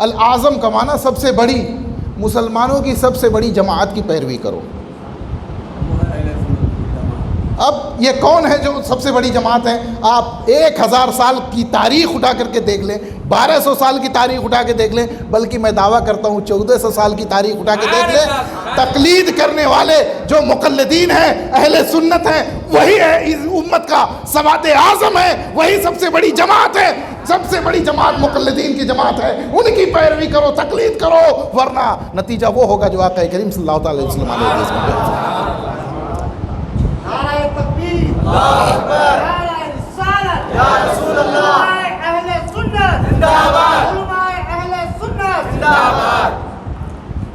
A: الاعظم کا معنی سب سے بڑی، مسلمانوں کی سب سے بڑی جماعت کی پیروی کرو۔ اب یہ کون ہے جو سب سے بڑی جماعت ہے؟ آپ 1000 سال کی تاریخ اٹھا کر کے دیکھ لیں، 1200 سال کی تاریخ اٹھا کے دیکھ لیں، بلکہ میں دعویٰ کرتا ہوں 1400 سال کی تاریخ اٹھا کے دیکھ لیں، تقلید کرنے والے جو مقلدین ہیں، اہل سنت ہیں، وہی ہے اس امت کا سواد اعظم ہے، وہی سب سے بڑی جماعت ہے۔ سب سے بڑی جماعت مقلدین کی جماعت ہے، ان کی پیروی کرو، تقلید کرو، ورنہ نتیجہ وہ ہوگا جو آقا کریم صلی اللہ علیہ وسلم علیہ وسلم۔
B: نعرہ تکبیر، اللہ اکبر، نعرہ رسالت، یا رسول اللہ، علماء اہل سنت زندہ باد، علماء اہل سنت زندہ باد۔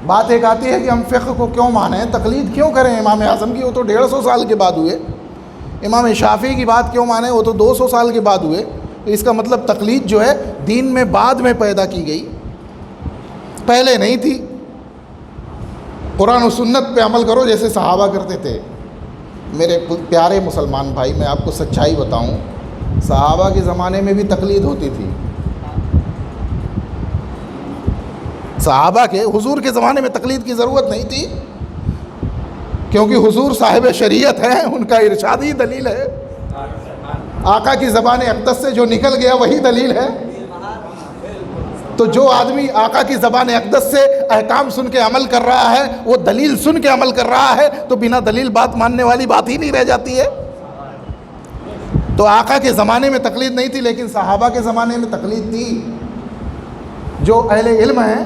A: بات ایک آتی ہے کہ ہم فقہ کو کیوں مانیں، تقلید کیوں کریں امام اعظم کی، وہ تو 150 سال کے بعد ہوئے۔ امام شافعی کی بات کیوں مانیں، وہ تو 200 سال کے بعد ہوئے۔ اس کا مطلب تقلید جو ہے دین میں بعد میں پیدا کی گئی، پہلے نہیں تھی۔ قرآن و سنت پہ عمل کرو جیسے صحابہ کرتے تھے۔ میرے پیارے مسلمان بھائی، میں آپ کو سچائی بتاؤں، صحابہ کے زمانے میں بھی تقلید ہوتی تھی۔ صحابہ کے، حضور کے زمانے میں تقلید کی ضرورت نہیں تھی، کیونکہ حضور صاحب شریعت ہیں، ان کا ارشاد ہی دلیل ہے۔ آقا کی زبان اقدس سے جو نکل گیا وہی دلیل ہے۔ تو جو آدمی آقا کی زبان اقدس سے احکام سن کے عمل کر رہا ہے، وہ دلیل سن کے عمل کر رہا ہے، تو بنا دلیل بات ماننے والی بات ہی نہیں رہ جاتی ہے۔ تو آقا کے زمانے میں تقلید نہیں تھی، لیکن صحابہ کے زمانے میں تقلید تھی۔ جو اہل علم ہیں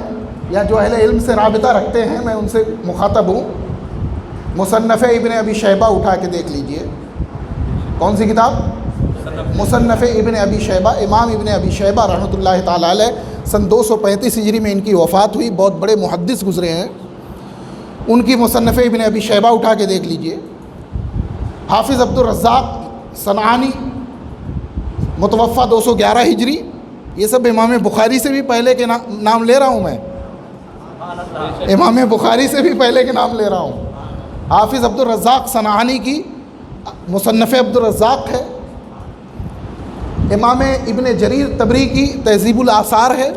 A: یا جو اہل علم سے رابطہ رکھتے ہیں، میں ان سے مخاطب ہوں، مصنف ابن ابی شیبہ اٹھا کے دیکھ لیجئے۔ کون سی کتاب؟ مصنف ابن ابی شیبہ۔ امام ابن ابی شیبہ رحمۃ اللہ تعالیٰ علیہ سن 235 ہجری میں ان کی وفات ہوئی، بہت بڑے محدث گزرے ہیں۔ ان کی مصنف ابن ابی شیبہ اٹھا کے دیکھ لیجئے۔ حافظ عبد الرزاق صنعانی متوفہ 211 ہجری، یہ سب امام بخاری سے بھی پہلے کے نام لے رہا ہوں میں، امام بخاری سے بھی پہلے کے نام لے رہا ہوں۔ حافظ عبد الرزاق صنعانی کی مصنف عبد الرزاق ہے، امام ابن جریر طبری کی تہذیب الآثار ہے،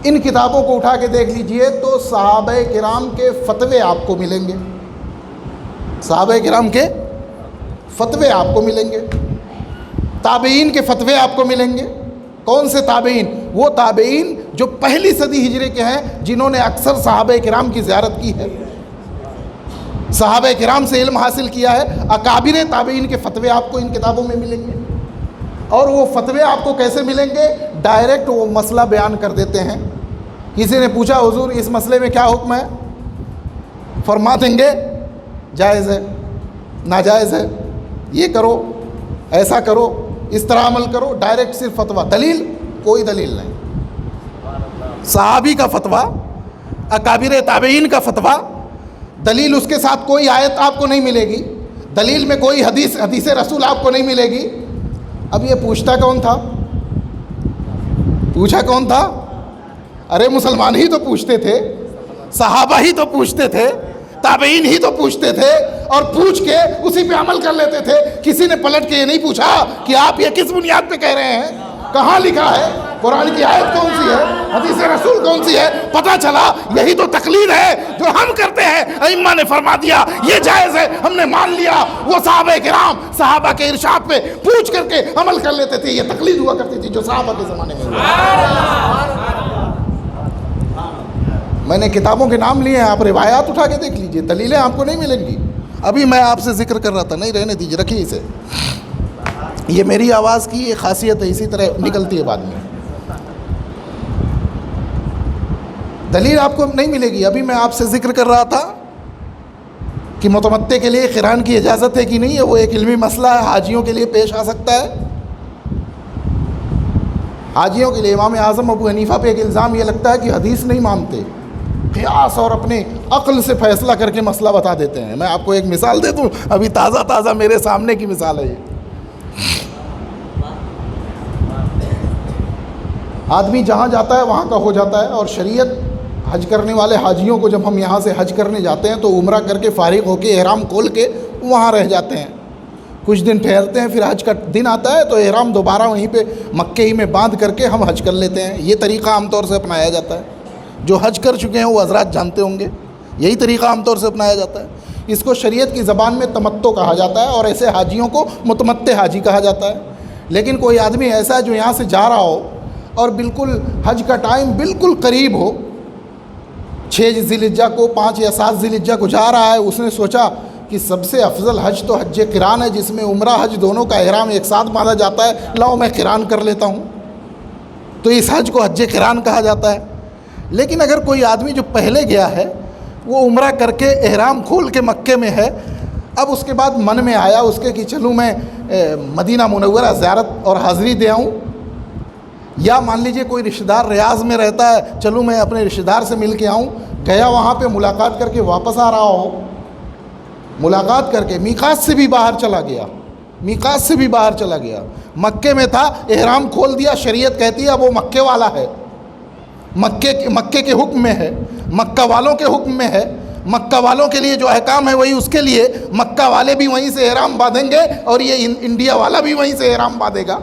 A: ان کتابوں کو اٹھا کے دیکھ لیجئے تو صحابہ کرام کے فتوے آپ کو ملیں گے، صحابہ کرام کے فتوے آپ کو ملیں گے، تابعین کے فتوے آپ کو ملیں گے۔ کون سے تابعین؟ وہ تابعین جو پہلی صدی ہجری کے ہیں، جنہوں نے اکثر صحابہ کرام کی زیارت کی ہے، صحابہ کرام سے علم حاصل کیا ہے۔ اکابر تابعین کے فتوے آپ کو ان کتابوں میں ملیں گے، اور وہ فتوے آپ کو کیسے ملیں گے؟ ڈائریکٹ وہ مسئلہ بیان کر دیتے ہیں۔ کسی نے پوچھا حضور اس مسئلے میں کیا حکم ہے؟ فرما دیں گے جائز ہے، ناجائز ہے، یہ کرو، ایسا کرو، اس طرح عمل کرو، ڈائریکٹ صرف فتویٰ، دلیل کوئی دلیل نہیں۔ صحابی کا فتویٰ، اکابر تابعین کا فتویٰ، دلیل اس کے ساتھ کوئی آیت آپ کو نہیں ملے گی، دلیل میں کوئی حدیث رسول آپ کو نہیں ملے گی۔ اب یہ پوچھتا کون تھا؟ پوچھا کون تھا؟ ارے مسلمان ہی تو پوچھتے تھے، صحابہ ہی تو پوچھتے تھے، تابعین ہی تو پوچھتے تھے، اور پوچھ کے اسی پہ عمل کر لیتے تھے۔ کسی نے پلٹ کے یہ نہیں پوچھا کہ آپ یہ کس بنیاد پہ کہہ رہے ہیں، کہاں لکھا ہے، قرآن کی آیت کون سی ہے، حدیث رسول کون سی ہے؟ پتہ چلا یہی تو تقلید ہے جو ہم کرتے ہیں۔ ائمہ نے فرما دیا یہ جائز ہے، ہم نے مان لیا۔ وہ صحابہ کرام صحابہ کے ارشاد پہ پوچھ کر کے عمل کر لیتے تھے، یہ تقلید ہوا کرتی تھی جو صحابہ کے زمانے میں ہوا۔ میں نے کتابوں کے نام لیے ہیں، آپ روایات اٹھا کے دیکھ لیجئے، دلیلیں آپ کو نہیں ملیں گی۔ ابھی میں آپ سے ذکر کر رہا تھا، نہیں رہنے دیجیے، رکھیے اسے، یہ میری آواز کی ایک خاصیت ہے، اسی طرح نکلتی ہے بعد میں۔ دلیل آپ کو نہیں ملے گی۔ ابھی میں آپ سے ذکر کر رہا تھا کہ متمتع کے لیے قران کی اجازت ہے کہ نہیں ہے، وہ ایک علمی مسئلہ ہے، حاجیوں کے لیے پیش آ سکتا ہے۔ حاجیوں کے لیے امام اعظم ابو حنیفہ پہ ایک الزام یہ لگتا ہے کہ حدیث نہیں مانتے، قیاس اور اپنے عقل سے فیصلہ کر کے مسئلہ بتا دیتے ہیں۔ میں آپ کو ایک مثال دے دوں، ابھی تازہ میرے سامنے کی مثال ہے یہ۔ آدمی جہاں جاتا ہے وہاں کا ہو جاتا ہے، اور شریعت حج کرنے والے حاجیوں کو جب ہم یہاں سے حج کرنے جاتے ہیں تو عمرہ کر کے فارغ ہو کے احرام کھول کے وہاں رہ جاتے ہیں، کچھ دن ٹھہرتے ہیں، پھر حج کا دن آتا ہے تو احرام دوبارہ وہیں پہ مکے ہی میں باندھ کر کے ہم حج کر لیتے ہیں۔ یہ طریقہ عام طور سے اپنایا جاتا ہے، جو حج کر چکے ہیں وہ حضرات جانتے ہوں گے، یہی طریقہ عام طور سے اپنایا جاتا ہے۔ اس کو شریعت کی زبان میں تمتع کہا جاتا ہے، اور ایسے حاجیوں کو متمتع حاجی کہا جاتا ہے۔ لیکن کوئی آدمی ایسا ہے جو یہاں سے جا رہا ہو اور بالکل حج کا ٹائم بالکل قریب ہو، 6 ذی الحجہ کو 5 یا 7 ذی الحجہ کو جا رہا ہے، اس نے سوچا کہ سب سے افضل حج تو حج قران ہے، جس میں عمرہ حج دونوں کا احرام ایک ساتھ باندھا جاتا ہے، لاؤ میں قران کر لیتا ہوں، تو اس حج کو حج قران کہا جاتا ہے۔ لیکن اگر کوئی آدمی جو پہلے گیا ہے وہ عمرہ کر کے احرام کھول کے مکے میں ہے، اب اس کے بعد من میں آیا اس کے کہ چلوں میں مدینہ منورہ زیارت اور حاضری دے آؤں، یا مان لیجئے کوئی رشتہ دار ریاض میں رہتا ہے، چلوں میں اپنے رشتہ دار سے مل کے آؤں، گیا وہاں پہ ملاقات کر کے واپس آ رہا ہو، ملاقات کر کے میقات سے بھی باہر چلا گیا، میقات سے بھی باہر چلا گیا، مکے میں تھا، احرام کھول دیا، شریعت کہتی ہے اب وہ مکے والا ہے، مکے کے حکم میں ہے، مکہ والوں کے حکم میں ہے، مکہ والوں کے لیے جو احکام ہے وہی اس کے لیے، مکہ والے بھی وہیں سے احرام باندھیں گے اور یہ انڈیا والا بھی وہیں سے احرام باندھے گا۔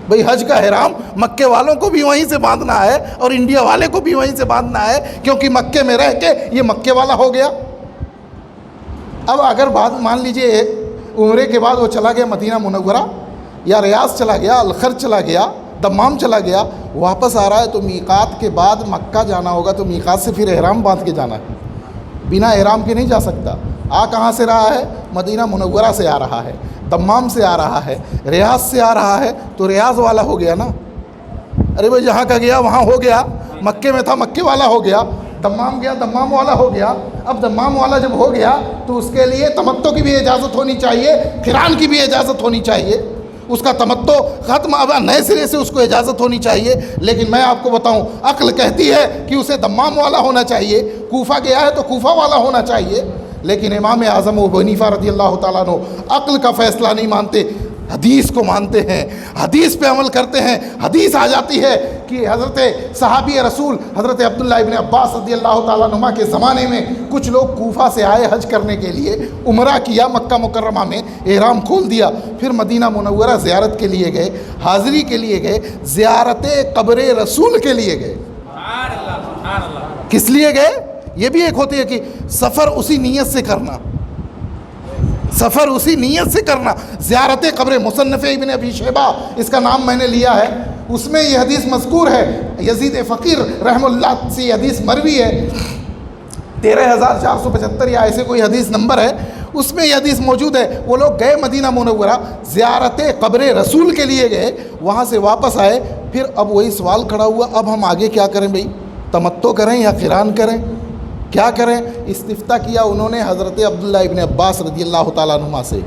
A: بھئی حج کا احرام مکے والوں کو بھی وہیں سے باندھنا ہے اور انڈیا والے کو بھی وہیں سے باندھنا ہے، کیونکہ مکے میں رہ کے یہ مکے والا ہو گیا۔ اب اگر بات مان لیجئے عمرے کے بعد وہ چلا گیا مدینہ منورہ یا ریاض چلا گیا، الخرج چلا گیا، دمام چلا گیا، واپس آ رہا ہے تو میقات کے بعد مکہ جانا ہوگا، تو میقات سے پھر احرام باندھ کے جانا ہے، بنا احرام کے نہیں جا سکتا۔ آ کہاں سے رہا ہے؟ مدینہ منورہ سے آ رہا ہے، دمام سے آ رہا ہے، ریاض سے آ رہا ہے، تو ریاض والا ہو گیا نا۔ ارے بھائی جہاں کا گیا وہاں ہو گیا، مکے میں تھا مکے والا ہو گیا، دمام گیا دمام والا ہو گیا۔ اب دمام والا جب ہو گیا تو اس کے لیے تمتع کی بھی اجازت ہونی چاہیے، قران کی بھی اجازت ہونی چاہیے، اس کا تمتع ختم، اب نئے سرے سے اس کو اجازت ہونی چاہیے۔ لیکن میں آپ کو بتاؤں، عقل کہتی ہے کہ اسے دمام والا ہونا چاہیے، کوفہ گیا ہے تو کوفہ والا ہونا چاہیے، لیکن امام اعظم ابو حنیفہ رضی اللہ تعالیٰ عنہ عقل کا فیصلہ نہیں مانتے، حدیث کو مانتے ہیں، حدیث پہ عمل کرتے ہیں۔ حدیث آ جاتی ہے کہ حضرت صحابی رسول حضرت عبداللہ ابن عباس رضی اللہ تعالیٰ عنہما کے زمانے میں کچھ لوگ کوفہ سے آئے حج کرنے کے لیے، عمرہ کیا، مکہ مکرمہ میں احرام کھول دیا، پھر مدینہ منورہ زیارت کے لیے گئے، حاضری کے لیے گئے، زیارت قبر رسول کے لیے گئے۔ کس لیے گئے؟ یہ بھی ایک ہوتی ہے کہ سفر اسی نیت سے کرنا، سفر اسی نیت سے کرنا۔ زیارت قبر مصنف ابن ابی شیبہ اس کا نام میں نے لیا ہے، اس میں یہ حدیث مذکور ہے، یزید فقیر رحم اللہ سے یہ حدیث مروی ہے، 13,475 یا ایسے کوئی حدیث نمبر ہے، اس میں یہ حدیث موجود ہے۔ وہ لوگ گئے مدینہ منورہ، زیارت قبر رسول کے لیے گئے، وہاں سے واپس آئے، پھر اب وہی سوال کھڑا ہوا، اب ہم آگے کیا کریں بھائی؟ تمتع کریں یا قران کریں؟ کیا کریں؟ استفتاء کیا انہوں نے حضرت عبداللہ ابن عباس رضی اللہ تعالیٰ عنہما سے،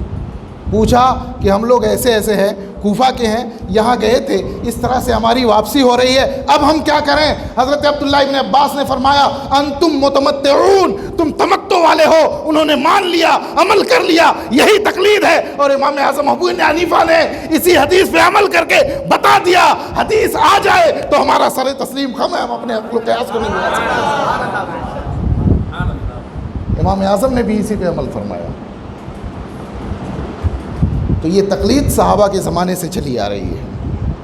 A: پوچھا کہ ہم لوگ ایسے ایسے ہیں، کوفہ کے ہیں، یہاں گئے تھے، اس طرح سے ہماری واپسی ہو رہی ہے، اب ہم کیا کریں؟ حضرت عبداللہ ابن عباس نے فرمایا انتم متمتعون، تم تمتع والے ہو۔ انہوں نے مان لیا، عمل کر لیا، یہی تقلید ہے۔ اور امام اعظم ابو حنیفہ نے اسی حدیث پہ عمل کر کے بتا دیا، حدیث آ جائے تو ہمارا سر تسلیم خم ہے، ہم اپنے عقل و قیاس کو نہیں بنا سکتے۔ امام اعظم نے بھی اسی پہ عمل فرمایا۔ تو یہ تقلید صحابہ کے زمانے سے چلی آ رہی ہے،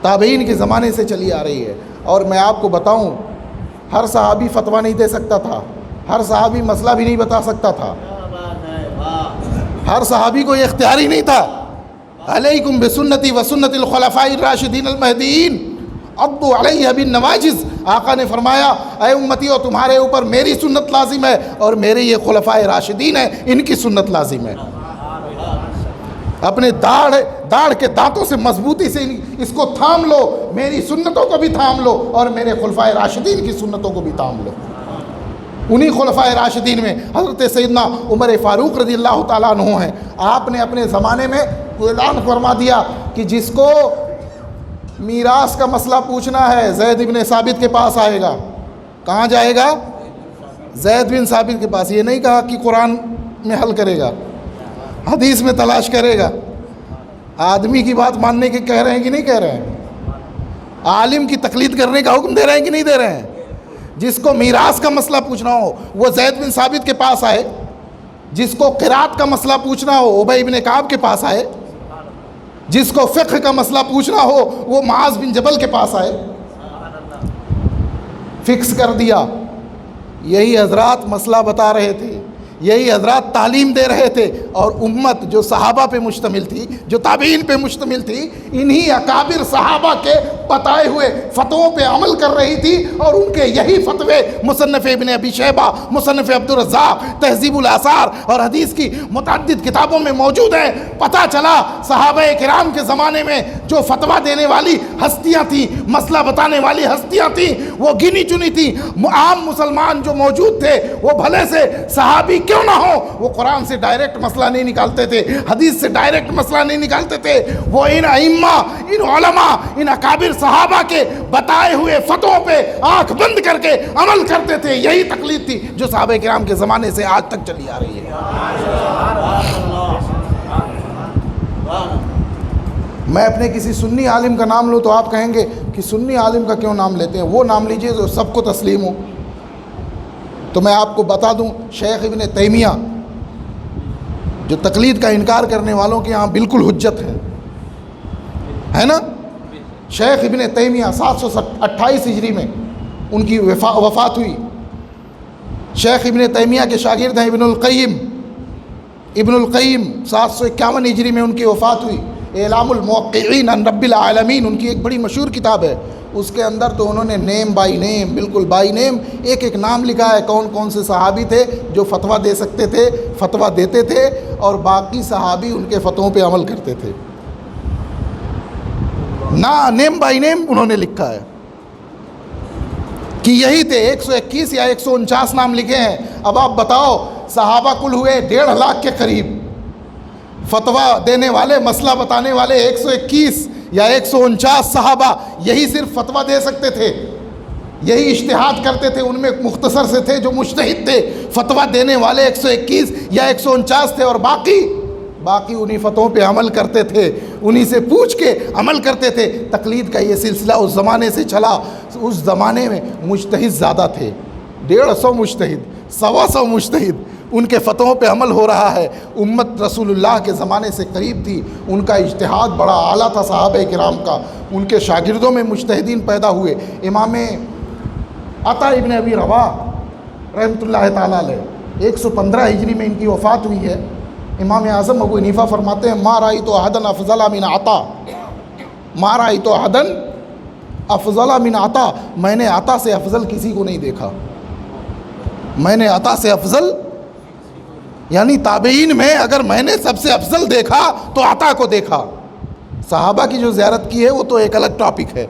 A: تابعین کے زمانے سے چلی آ رہی ہے۔ اور میں آپ کو بتاؤں، ہر صحابی فتویٰ نہیں دے سکتا تھا، ہر صحابی مسئلہ بھی نہیں بتا سکتا تھا، ہر صحابی کو یہ اختیاری نہیں تھا۔ علیکم بسنتی وسنت الخلفاء الراشدین المہدیین عضوا علیہ بالنواجذ، آقا نے فرمایا اے امتیو تمہارے اوپر میری سنت لازم ہے، اور میرے یہ خلفاء راشدین ہیں، ان کی سنت لازم ہے۔ اپنے داڑھ کے دانتوں سے مضبوطی سے اس کو تھام لو، میری سنتوں کو بھی تھام لو، اور میرے خلفاء راشدین کی سنتوں کو بھی تھام لو۔ انہی خلفاء راشدین میں حضرت سیدنا عمر فاروق رضی اللہ تعالیٰ عنہ ہیں، آپ نے اپنے زمانے میں اعلان فرما دیا کہ جس کو میراث کا مسئلہ پوچھنا ہے زید بن ثابت کے پاس آئے گا۔ کہاں جائے گا؟ زید بن ثابت کے پاس۔ یہ نہیں کہا کہ قرآن میں حل کرے گا، حدیث میں تلاش کرے گا۔ آدمی کی بات ماننے کے کہہ رہے ہیں کہ نہیں کہہ رہے ہیں؟ عالم کی تقلید کرنے کا حکم دے رہے ہیں کہ نہیں دے رہے ہیں؟ جس کو میراث کا مسئلہ پوچھنا ہو وہ زید بن ثابت کے پاس آئے، جس کو قرات کا مسئلہ پوچھنا ہو ابی بن کعب کے پاس آئے، جس کو فقہ کا مسئلہ پوچھنا ہو وہ معاذ بن جبل کے پاس آئے۔ فکس کر دیا۔ یہی حضرات مسئلہ بتا رہے تھے، یہی حضرات تعلیم دے رہے تھے، اور امت جو صحابہ پہ مشتمل تھی، جو تابعین پہ مشتمل تھی، انہی اکابر صحابہ کے بتائے ہوئے فتووں پہ عمل کر رہی تھی، اور ان کے یہی فتوے مصنف ابن ابی شیبہ، مصنف عبدالرزاق، تہذیب الاثار اور حدیث کی متعدد کتابوں میں موجود ہیں۔ پتہ چلا صحابہ کرام کے زمانے میں جو فتویٰ دینے والی ہستیاں تھیں، مسئلہ بتانے والی ہستیاں تھیں، وہ گنی چنی تھیں۔ عام مسلمان جو موجود تھے وہ بھلے سے صحابی کیوں نہ ہو، وہ قرآن سے ڈائریکٹ مسئلہ نہیں نکالتے تھے، حدیث سے ڈائریکٹ مسئلہ نہیں نکالتے تھے، وہ ان ائمہ، ان علماء، ان اکابر صحابہ کے بتائے ہوئے فتووں پہ آنکھ بند کر کے عمل کرتے تھے۔ یہی تقلید تھی جو صحابہ کرام کے زمانے سے آج تک چلی آ رہی ہے۔ میں اپنے کسی سنی عالم کا نام لوں تو آپ کہیں گے کہ سنی عالم کا کیوں نام لیتے ہیں؟ وہ نام لیجئے جو سب کو تسلیم ہو۔ تو میں آپ کو بتا دوں، شیخ ابن تیمیہ جو تقلید کا انکار کرنے والوں کے یہاں بالکل حجت ہے نا؟ شیخ ابن تیمیہ 728 ہجری میں ان کی وفات ہوئی۔ شیخ ابن تیمیہ کے شاگرد ہیں ابن القیم 751 ہجری میں ان کی وفات ہوئی۔ اعلام الموقعین عن رب العالمین ان کی ایک بڑی مشہور کتاب ہے، اس کے اندر تو انہوں نے نیم بائی نیم، بالکل بائی نیم ایک ایک نام لکھا ہے، کون کون سے صحابی تھے جو فتویٰ دے سکتے تھے، فتویٰ دیتے تھے، اور باقی صحابی ان کے فتووں پہ عمل کرتے تھے۔ نیم بائی نیم انہوں نے لکھا ہے کہ یہی تھے۔ 121 یا 149 نام لکھے ہیں۔ اب آپ بتاؤ، صحابہ کل ہوئے 1.5 لاکھ کے قریب، فتویٰ دینے والے، مسئلہ بتانے والے 121 یا 149 صحابہ یہی صرف فتویٰ دے سکتے تھے، یہی اجتہاد کرتے تھے۔ ان میں مختصر سے تھے جو مجتہد تھے، فتویٰ دینے والے 121 یا 149 تھے، اور باقی انہی فتووں پہ عمل کرتے تھے۔ انہی سے پوچھ کے عمل کرتے تھے۔ تقلید کا یہ سلسلہ اس زمانے سے چلا۔ اس زمانے میں مجتہد زیادہ تھے، 150 مجتہد، 125 مجتہد، ان کے فتووں پہ عمل ہو رہا ہے۔ امت رسول اللہ کے زمانے سے قریب تھی، ان کا اجتہاد بڑا اعلیٰ تھا صحابہ کرام کا، ان کے شاگردوں میں مجتہدین پیدا ہوئے۔ امام عطا ابن ابی رباح رحمۃ اللہ تعالیٰ علیہ 115 ہجری میں ان کی وفات ہوئی ہے۔ امام اعظم ابو حنیفہ فرماتے ہیں ما رأیت احدا افضل من عطا، ما رأیت احدا افضل من عطا، میں نے عطا سے افضل کسی کو نہیں دیکھا۔ میں نے عطا سے افضل، یعنی تابعین میں اگر میں نے سب سے افضل دیکھا تو عطا کو دیکھا۔ صحابہ کی جو زیارت کی ہے وہ تو ایک الگ ٹاپک ہے،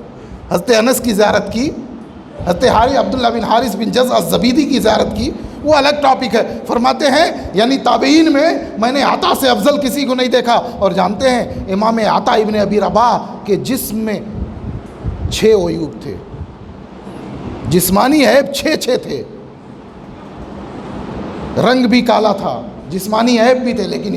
A: حضرت انس کی زیارت کی، حضرت عبداللہ بن حارث بن جز الزبیدی کی زیارت کی، وہ الگ ٹاپک ہے۔ فرماتے ہیں یعنی تابعین میں نے عطا سے افضل کسی کو نہیں دیکھا۔ اور جانتے ہیں امام عطا ابن ابی رباح کے جسم میں 6 عیوب تھے، جسمانی عیب 6 تھے، رنگ بھی کالا تھا، جسمانی عیب بھی تھے، لیکن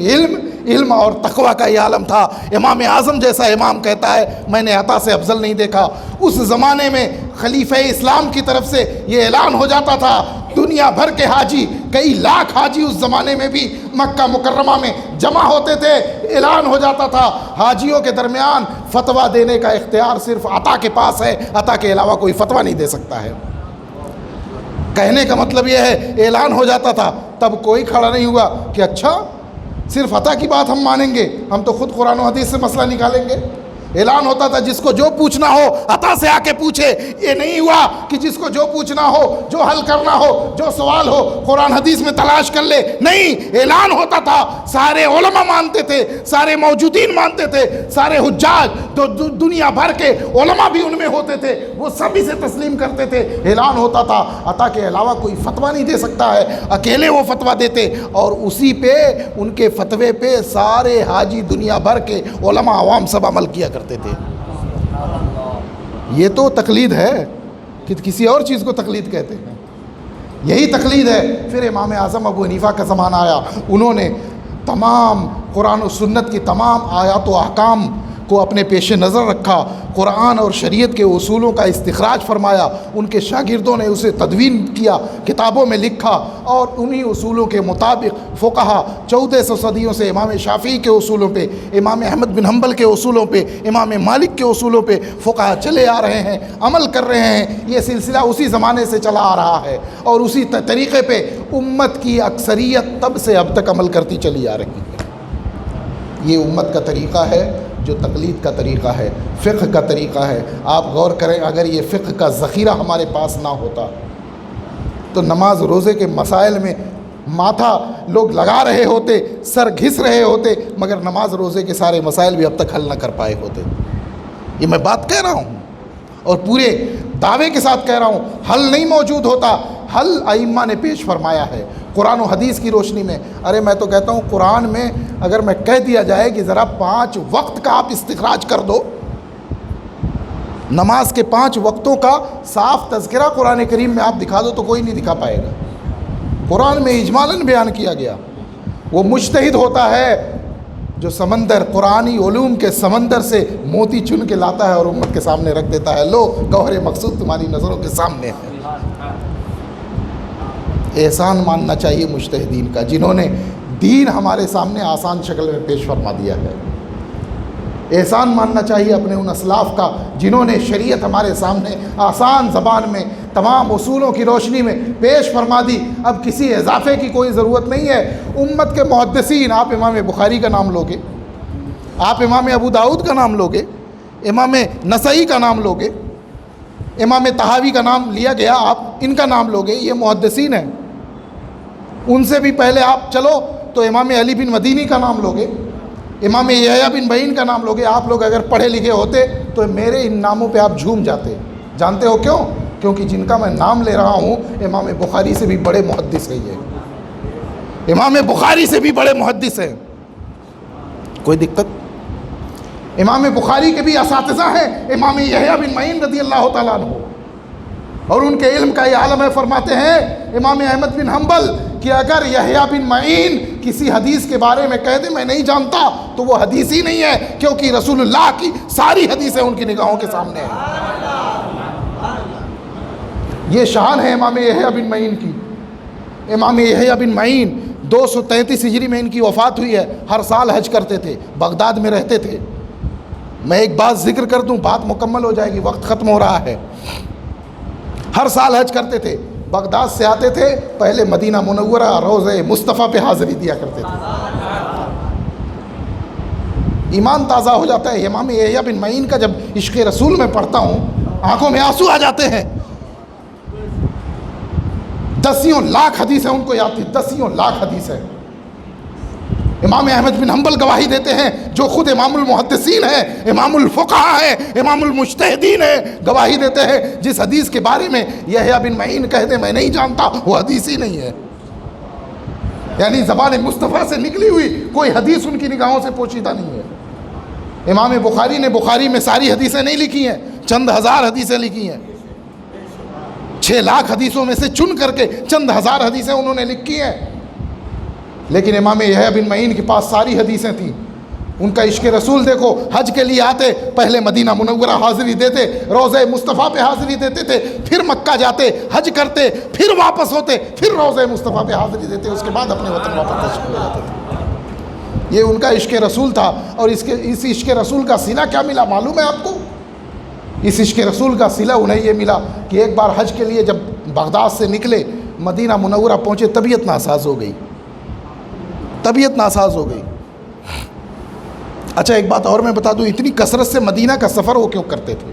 A: علم اور تقوی کا یہ عالم تھا۔ امام اعظم جیسا امام کہتا ہے میں نے عطا سے افضل نہیں دیکھا۔ اس زمانے میں خلیفہ اسلام کی طرف سے یہ اعلان ہو جاتا تھا، دنیا بھر کے حاجی، کئی لاکھ حاجی اس زمانے میں بھی مکہ مکرمہ میں جمع ہوتے تھے، اعلان ہو جاتا تھا حاجیوں کے درمیان فتویٰ دینے کا اختیار صرف عطا کے پاس ہے، عطا کے علاوہ کوئی فتویٰ نہیں دے سکتا ہے۔ کہنے کا مطلب یہ ہے اعلان ہو جاتا تھا، تب کوئی کھڑا نہیں ہوا کہ اچھا صرف عطا کی بات ہم مانیں گے، ہم تو خود قرآن و حدیث سے مسئلہ نکالیں گے۔ اعلان ہوتا تھا جس کو جو پوچھنا ہو عطا سے آ کے پوچھے۔ یہ نہیں ہوا کہ جس کو جو پوچھنا ہو، جو حل کرنا ہو، جو سوال ہو قرآن حدیث میں تلاش کر لے، نہیں، اعلان ہوتا تھا، سارے علماء مانتے تھے، سارے موجودین مانتے تھے، سارے حجاج دنیا بھر کے علماء بھی ان میں ہوتے تھے، وہ سب اسے تسلیم کرتے تھے۔ اعلان ہوتا تھا عطا کے علاوہ کوئی فتویٰ نہیں دے سکتا ہے، اکیلے وہ فتویٰ دیتے، اور اسی پہ ان کے فتوے پہ سارے حاجی دنیا بھر کے علماء عوام سب عمل کیا کرتے تھے۔ یہ تو تقلید ہے کہ کسی اور چیز کو تقلید کہتے ہیں، یہی تقلید ہے۔ پھر امام اعظم ابو حنیفہ کا زمانہ آیا، انہوں نے تمام قرآن و سنت کی تمام آیات و احکام کو اپنے پیش نظر رکھا، قرآن اور شریعت کے اصولوں کا استخراج فرمایا، ان کے شاگردوں نے اسے تدوین کیا، کتابوں میں لکھا، اور انہی اصولوں کے مطابق فقہا 1400 صدیوں سے امام شافعی کے اصولوں پہ، امام احمد بن حنبل کے اصولوں پہ، امام مالک کے اصولوں پہ فقہا چلے آ رہے ہیں، عمل کر رہے ہیں۔ یہ سلسلہ اسی زمانے سے چلا آ رہا ہے، اور اسی طریقے پہ امت کی اکثریت تب سے اب تک عمل کرتی چلی آ رہی ہے۔ یہ امت کا طریقہ ہے جو تقلید کا طریقہ ہے، فقہ کا طریقہ ہے۔ آپ غور کریں، اگر یہ فقہ کا ذخیرہ ہمارے پاس نہ ہوتا تو نماز روزے کے مسائل میں ماتھا لوگ لگا رہے ہوتے، سر گھس رہے ہوتے، مگر نماز روزے کے سارے مسائل بھی اب تک حل نہ کر پائے ہوتے۔ یہ میں بات کہہ رہا ہوں اور پورے دعوے کے ساتھ کہہ رہا ہوں، حل نہیں موجود ہوتا، حل ائمہ نے پیش فرمایا ہے قرآن و حدیث کی روشنی میں۔ ارے میں تو کہتا ہوں قرآن میں اگر میں کہہ دیا جائے کہ ذرا 5 وقت کا آپ استخراج کر دو، نماز کے 5 وقتوں کا صاف تذکرہ قرآن کریم میں آپ دکھا دو تو کوئی نہیں دکھا پائے گا۔ قرآن میں اجمالاً بیان کیا گیا۔ وہ مجتہد ہوتا ہے جو سمندر، قرآنی علوم کے سمندر سے موتی چن کے لاتا ہے اور امت کے سامنے رکھ دیتا ہے، لو گوہر مقصود تمہاری نظروں کے سامنے ہے۔ احسان ماننا چاہیے مجتہدین کا، جنہوں نے دین ہمارے سامنے آسان شکل میں پیش فرما دیا ہے۔ احسان ماننا چاہیے اپنے ان اسلاف کا جنہوں نے شریعت ہمارے سامنے آسان زبان میں تمام اصولوں کی روشنی میں پیش فرما دی۔ اب کسی اضافے کی کوئی ضرورت نہیں ہے۔ امت کے محدثین، آپ امام بخاری کا نام لوگے، آپ امام ابو داؤد کا نام لوگے، امام نسائی کا نام لوگے، امام طحاوی کا نام لیا گیا، آپ ان کا نام لوگے، یہ محدثین ہیں۔ ان سے بھی پہلے آپ چلو تو امام علی بن مدینی کا نام لوگے، امام یحییٰ بن معین کا نام لوگے۔ آپ لوگ اگر پڑھے لکھے ہوتے تو میرے ان ناموں پہ آپ جھوم جاتے۔ جانتے ہو کیوں؟ کیونکہ جن کا میں نام لے رہا ہوں امام بخاری سے بھی بڑے محدث ہیں، یہ امام بخاری سے بھی بڑے محدث ہیں۔ کوئی دقت؟ امام بخاری کے بھی اساتذہ ہیں امام یحییٰ بن معین رضی اللہ تعالیٰ عنہ، اور ان کے علم کا یہ عالم ہے۔ فرماتے ہیں امام احمد بن حنبل کہ اگر یحییٰ بن معین کسی حدیث کے بارے میں کہہ دے میں نہیں جانتا تو وہ حدیث ہی نہیں ہے، کیونکہ رسول اللہ کی ساری حدیثیں ان کی نگاہوں کے سامنے ہیں۔ یہ شان ہے امام یحییٰ بن معین کی۔ امام یحییٰ بن معین 233 ہجری میں ان کی وفات ہوئی ہے۔ ہر سال حج کرتے تھے، بغداد میں رہتے تھے۔ میں ایک بات ذکر کر دوں، بات مکمل ہو جائے گی، وقت ختم ہو رہا ہے۔ ہر سال حج کرتے تھے، بغداد سے آتے تھے، پہلے مدینہ منورہ روضہ مصطفیٰ پہ حاضری دیا کرتے تھے۔ ایمان تازہ ہو جاتا ہے۔ امام یحییٰ بن معین کا جب عشق رسول میں پڑھتا ہوں آنکھوں میں آنسو آ جاتے ہیں۔ 10 لاکھ حدیثیں ان کو یاد تھی، 10 لاکھ حدیثیں۔ امام احمد بن حنبل گواہی دیتے ہیں، جو خود امام المحدثین ہیں، امام الفقہاء ہیں، امام المجتہدین ہیں، گواہی دیتے ہیں جس حدیث کے بارے میں یحییٰ بن معین کہہ دے میں نہیں جانتا وہ حدیث ہی نہیں ہے۔ یعنی زبان مصطفیٰ سے نکلی ہوئی کوئی حدیث ان کی نگاہوں سے پوشیدہ نہیں ہے۔ امام بخاری نے بخاری میں ساری حدیثیں نہیں لکھی ہیں، چند ہزار حدیثیں لکھی ہیں۔ 6 لاکھ حدیثوں میں سے چن کر کے چند ہزار حدیثیں انہوں نے لکھی ہیں، لیکن امام یحییٰ بن معین کے پاس ساری حدیثیں تھیں۔ ان کا عشق رسول دیکھو، حج کے لیے آتے، پہلے مدینہ منورہ حاضری دیتے، روضہ مصطفیٰ پہ حاضری دیتے تھے، پھر مکہ جاتے، حج کرتے، پھر واپس ہوتے، پھر روضہ مصطفیٰ پہ حاضری دیتے، اس کے بعد اپنے وطن واپس تشریف لے جاتے تھے۔ یہ ان کا عشق رسول تھا۔ اور اس عشق رسول کا صلہ کیا ملا معلوم ہے آپ کو؟ اس عشق رسول کا صلہ انہیں یہ ملا کہ ایک بار حج کے لیے جب بغداد سے نکلے، مدینہ منورہ پہنچے، طبیعت ناساز ہو گئی، طبیعت ناساز ہو گئی۔ اچھا ایک بات اور میں بتا دوں، اتنی کثرت سے مدینہ کا سفر وہ کیوں کرتے تھے؟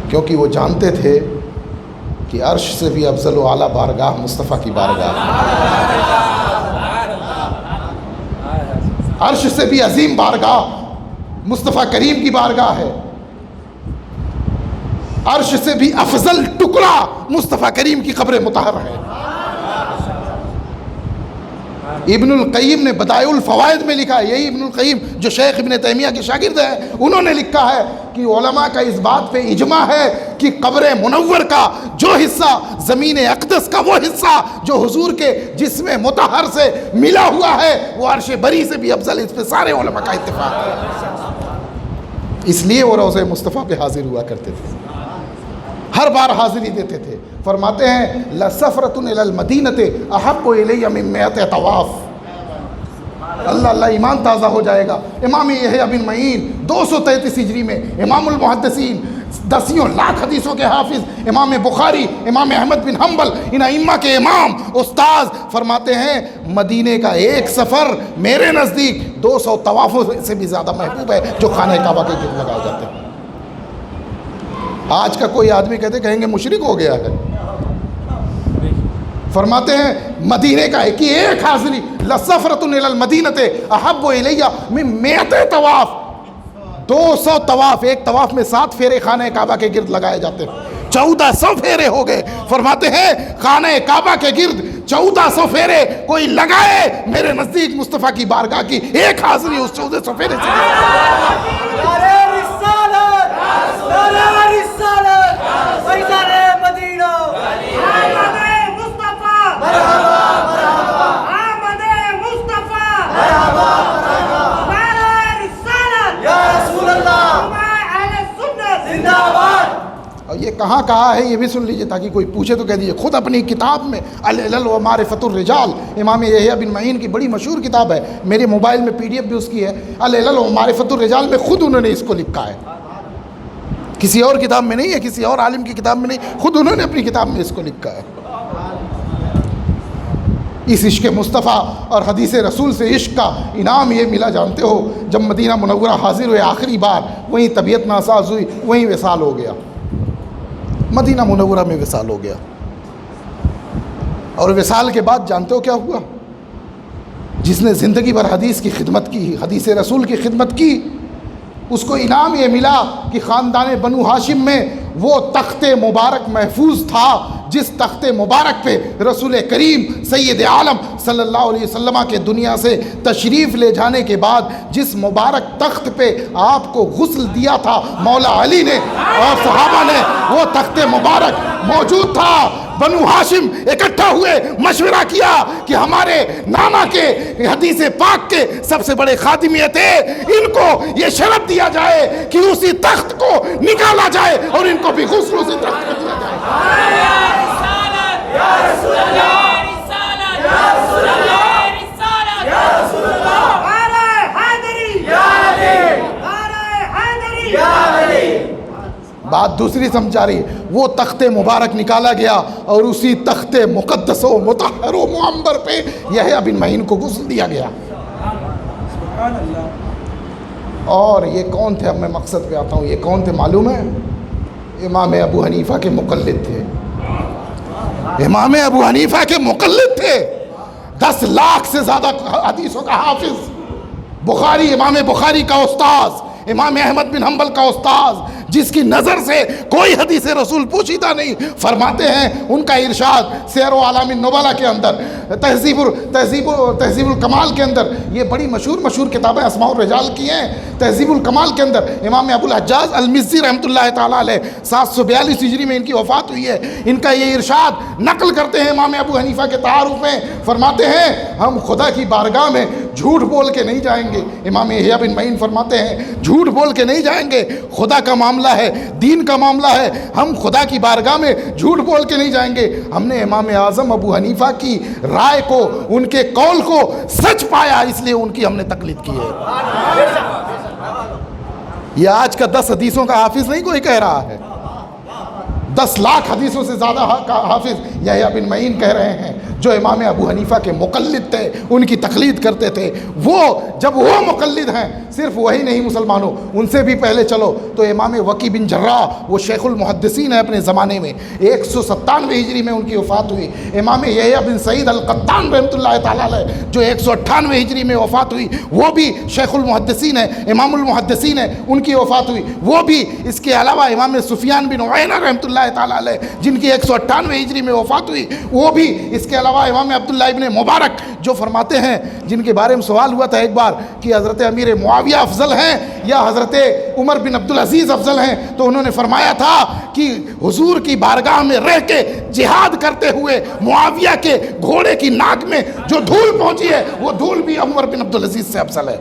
A: کیونکہ وہ جانتے تھے کہ عرش سے بھی افضل و اعلیٰ بارگاہ مصطفیٰ کی بارگاہ، عرش سے بھی عظیم بارگاہ مصطفیٰ کریم کی بارگاہ ہے، عرش سے بھی افضل ٹکڑا مصطفیٰ کریم کی قبر مطہر ہے۔ ابن القیم نے بدائع الفوائد میں لکھا ہے، یہی ابن القیم جو شیخ ابن تیمیہ کے شاگرد ہیں، انہوں نے لکھا ہے کہ علماء کا اس بات پہ اجماع ہے کہ قبر منور کا جو حصہ، زمین اقدس کا وہ حصہ جو حضور کے جسم مطہر سے ملا ہوا ہے، وہ عرش بری سے بھی افضل، اس پہ سارے علماء کا اتفاق ہے۔ اس لیے وہ روضہ مصطفیٰ پہ حاضر ہوا کرتے تھے، ہر بار حاضری دیتے تھے۔ فرماتے ہیں لَسَفْرَةٌ إِلَى الْمَدِينَةِ أَحَبُّ إِلَيَّ مِن 100 طواف۔ اللہ اللہ ایمان تازہ ہو جائے گا۔ امام یحییٰ بن معین 233 ہجری میں، امام المحدثین، 10 لاکھ حدیثوں کے حافظ، امام بخاری، امام احمد بن حنبل، ان ائمہ کے امام استاذ، فرماتے ہیں مدینے کا ایک سفر میرے نزدیک 200 طوافوں سے بھی زیادہ محبوب ہے جو خانہ کعبہ کے گرد لگائے جاتے ہیں۔ آج کا کوئی آدمی کہتے کہیں گے مشرک ہو گیا ہے۔ فرماتے ہیں مدینے کا ایک حاضری، لَسَفْرَةٌ إِلَى الْمَدِينَةِ أَحَبُّ إِلَيَّ مِن 100 طواف، 200 طواف، ایک طواف میں 7 پھیرے خانہ کعبہ کے گرد لگائے جاتے ہیں، 1400 پھیرے ہو گئے۔ فرماتے ہیں خانہ کعبہ کے گرد 1400 پھیرے کوئی لگائے، میرے نزدیک مصطفیٰ کی بارگاہ کی ایک حاضری اس 1400 پھیرے سے اور یہ کہاں کہا ہے یہ بھی سن لیجئے تاکہ کوئی پوچھے تو کہہ دیجئے، خود اپنی کتاب میں العلل و معرفت الرجال، امام یحییٰ بن معین کی بڑی مشہور کتاب ہے، میرے موبائل میں PDF بھی اس کی ہے، العلل و معرفت الرجال میں خود انہوں نے اس کو لکھا ہے، کسی اور کتاب میں نہیں ہے، کسی اور عالم کی کتاب میں نہیں، خود انہوں نے اپنی کتاب میں اس کو لکھا ہے۔ اس عشق مصطفیٰ اور حدیث رسول سے عشق کا انعام یہ ملا جانتے ہو، جب مدینہ منورہ حاضر ہوئے آخری بار، وہیں طبیعت ناساز ہوئی، وہیں وصال ہو گیا، مدینہ منورہ میں وصال ہو گیا۔ اور وصال کے بعد جانتے ہو کیا ہوا؟ جس نے زندگی بھر حدیث کی خدمت کی، حدیث رسول کی خدمت کی، اس کو انعام یہ ملا کہ خاندان بنو ہاشم میں وہ تخت مبارک محفوظ تھا جس تخت مبارک پہ رسول کریم سید عالم صلی اللہ علیہ وسلم کے دنیا سے تشریف لے جانے کے بعد جس مبارک تخت پہ آپ کو غسل دیا تھا مولا علی نے اور صحابہ نے، وہ تخت مبارک موجود تھا۔ بنو ہاشم اکٹھا ہوئے، مشورہ کیا کہ ہمارے نانا کے حدیث پاک کے سب سے بڑے خادم یہ تھے، ان کو یہ شرط دیا جائے کہ اسی تخت کو نکالا جائے اور ان کو بھی غسل اسی تخت کو دیا جائے۔ بات دوسری سمجھا رہی، وہ تخت مبارک نکالا گیا اور اسی تخت مقدس و مطہر و معمبر پہ یحییٰ بن معین کو غسل دیا گیا۔ اور یہ کون تھے؟ اب میں مقصد پہ آتا ہوں، یہ کون تھے معلوم ہے؟ امام ابو حنیفہ کے مقلد تھے، امام ابو حنیفہ کے مقلد تھے، 10 لاکھ سے زیادہ حدیثوں کا حافظ، بخاری، امام بخاری کا استاذ، امام احمد بن حنبل کا استاذ، جس کی نظر سے کوئی حدیث رسول پوشیدہ نہیں، فرماتے ہیں ان کا ارشاد سیر و اعلام النبلاء کے اندر، تہذیب الکمال کے اندر، یہ بڑی مشہور کتابیں اسماء الرجال کی ہیں، تہذیب الکمال کے اندر امام ابو الحجاج المزی رحمۃ اللہ تعالیٰ علیہ 742 ہجری میں ان کی وفات ہوئی ہے، ان کا یہ ارشاد نقل کرتے ہیں امام ابو حنیفہ کے تعارف میں، فرماتے ہیں ہم خدا کی بارگاہ میں جھوٹ بول کے نہیں جائیں گے۔ امام یحییٰ بن معین فرماتے ہیں جھوٹ بول کے نہیں جائیں گے، خدا کا معاملہ ہے، دین کا معاملہ ہے، ہم خدا کی بارگاہ میں جھوٹ بول کے نہیں جائیں گے۔ ہم نے امام اعظم ابو حنیفہ کی رائے کو، ان کے قول کو سچ پایا، اس لیے ان کی ہم نے تقلید کی ہے۔ یہ آج کا 10 حدیثوں کا حافظ نہیں کوئی کہہ رہا ہے، 10 لاکھ حدیثوں سے زیادہ حافظ یحییٰ بن معین کہہ رہے ہیں، جو امام ابو حنیفہ کے مقلد تھے، ان کی تقلید کرتے تھے۔ وہ جب وہ مقلد ہیں، صرف وہی نہیں مسلمانوں، ان سے بھی پہلے چلو تو امام وکی بن جراح، وہ شیخ المحدثین ہیں اپنے زمانے میں، 197 ہجری میں ان کی وفات ہوئی۔ امام یحییٰ بن سعید القطان رحمۃ اللہ تعالیٰ علیہ، جو 198 ہجری میں وفات ہوئی، وہ بھی شیخ المحدثین ہیں، امام المحدثین ہیں، ان کی وفات ہوئی۔ وہ بھی اس کے علاوہ امام سفیان بن عیینہ رحمۃ اللہ تعالیٰ علیہ، جن کی 198 ہجری میں وفات ہوئی، وہ بھی اس کے علاوہ امام عبداللہ ابن مبارک، جو فرماتے ہیں، جن کے بارے میں سوال ہوا تھا ایک بار کہ حضرت امیر معاویہ افضل ہیں یا حضرت عمر بن عبدالعزیز افضل ہیں، تو انہوں نے فرمایا تھا کہ حضور کی بارگاہ میں رہ کے جہاد کرتے ہوئے معاویہ کے گھوڑے کی ناک میں جو دھول پہنچی ہے، وہ دھول بھی عمر بن عبدالعزیز سے افضل ہے۔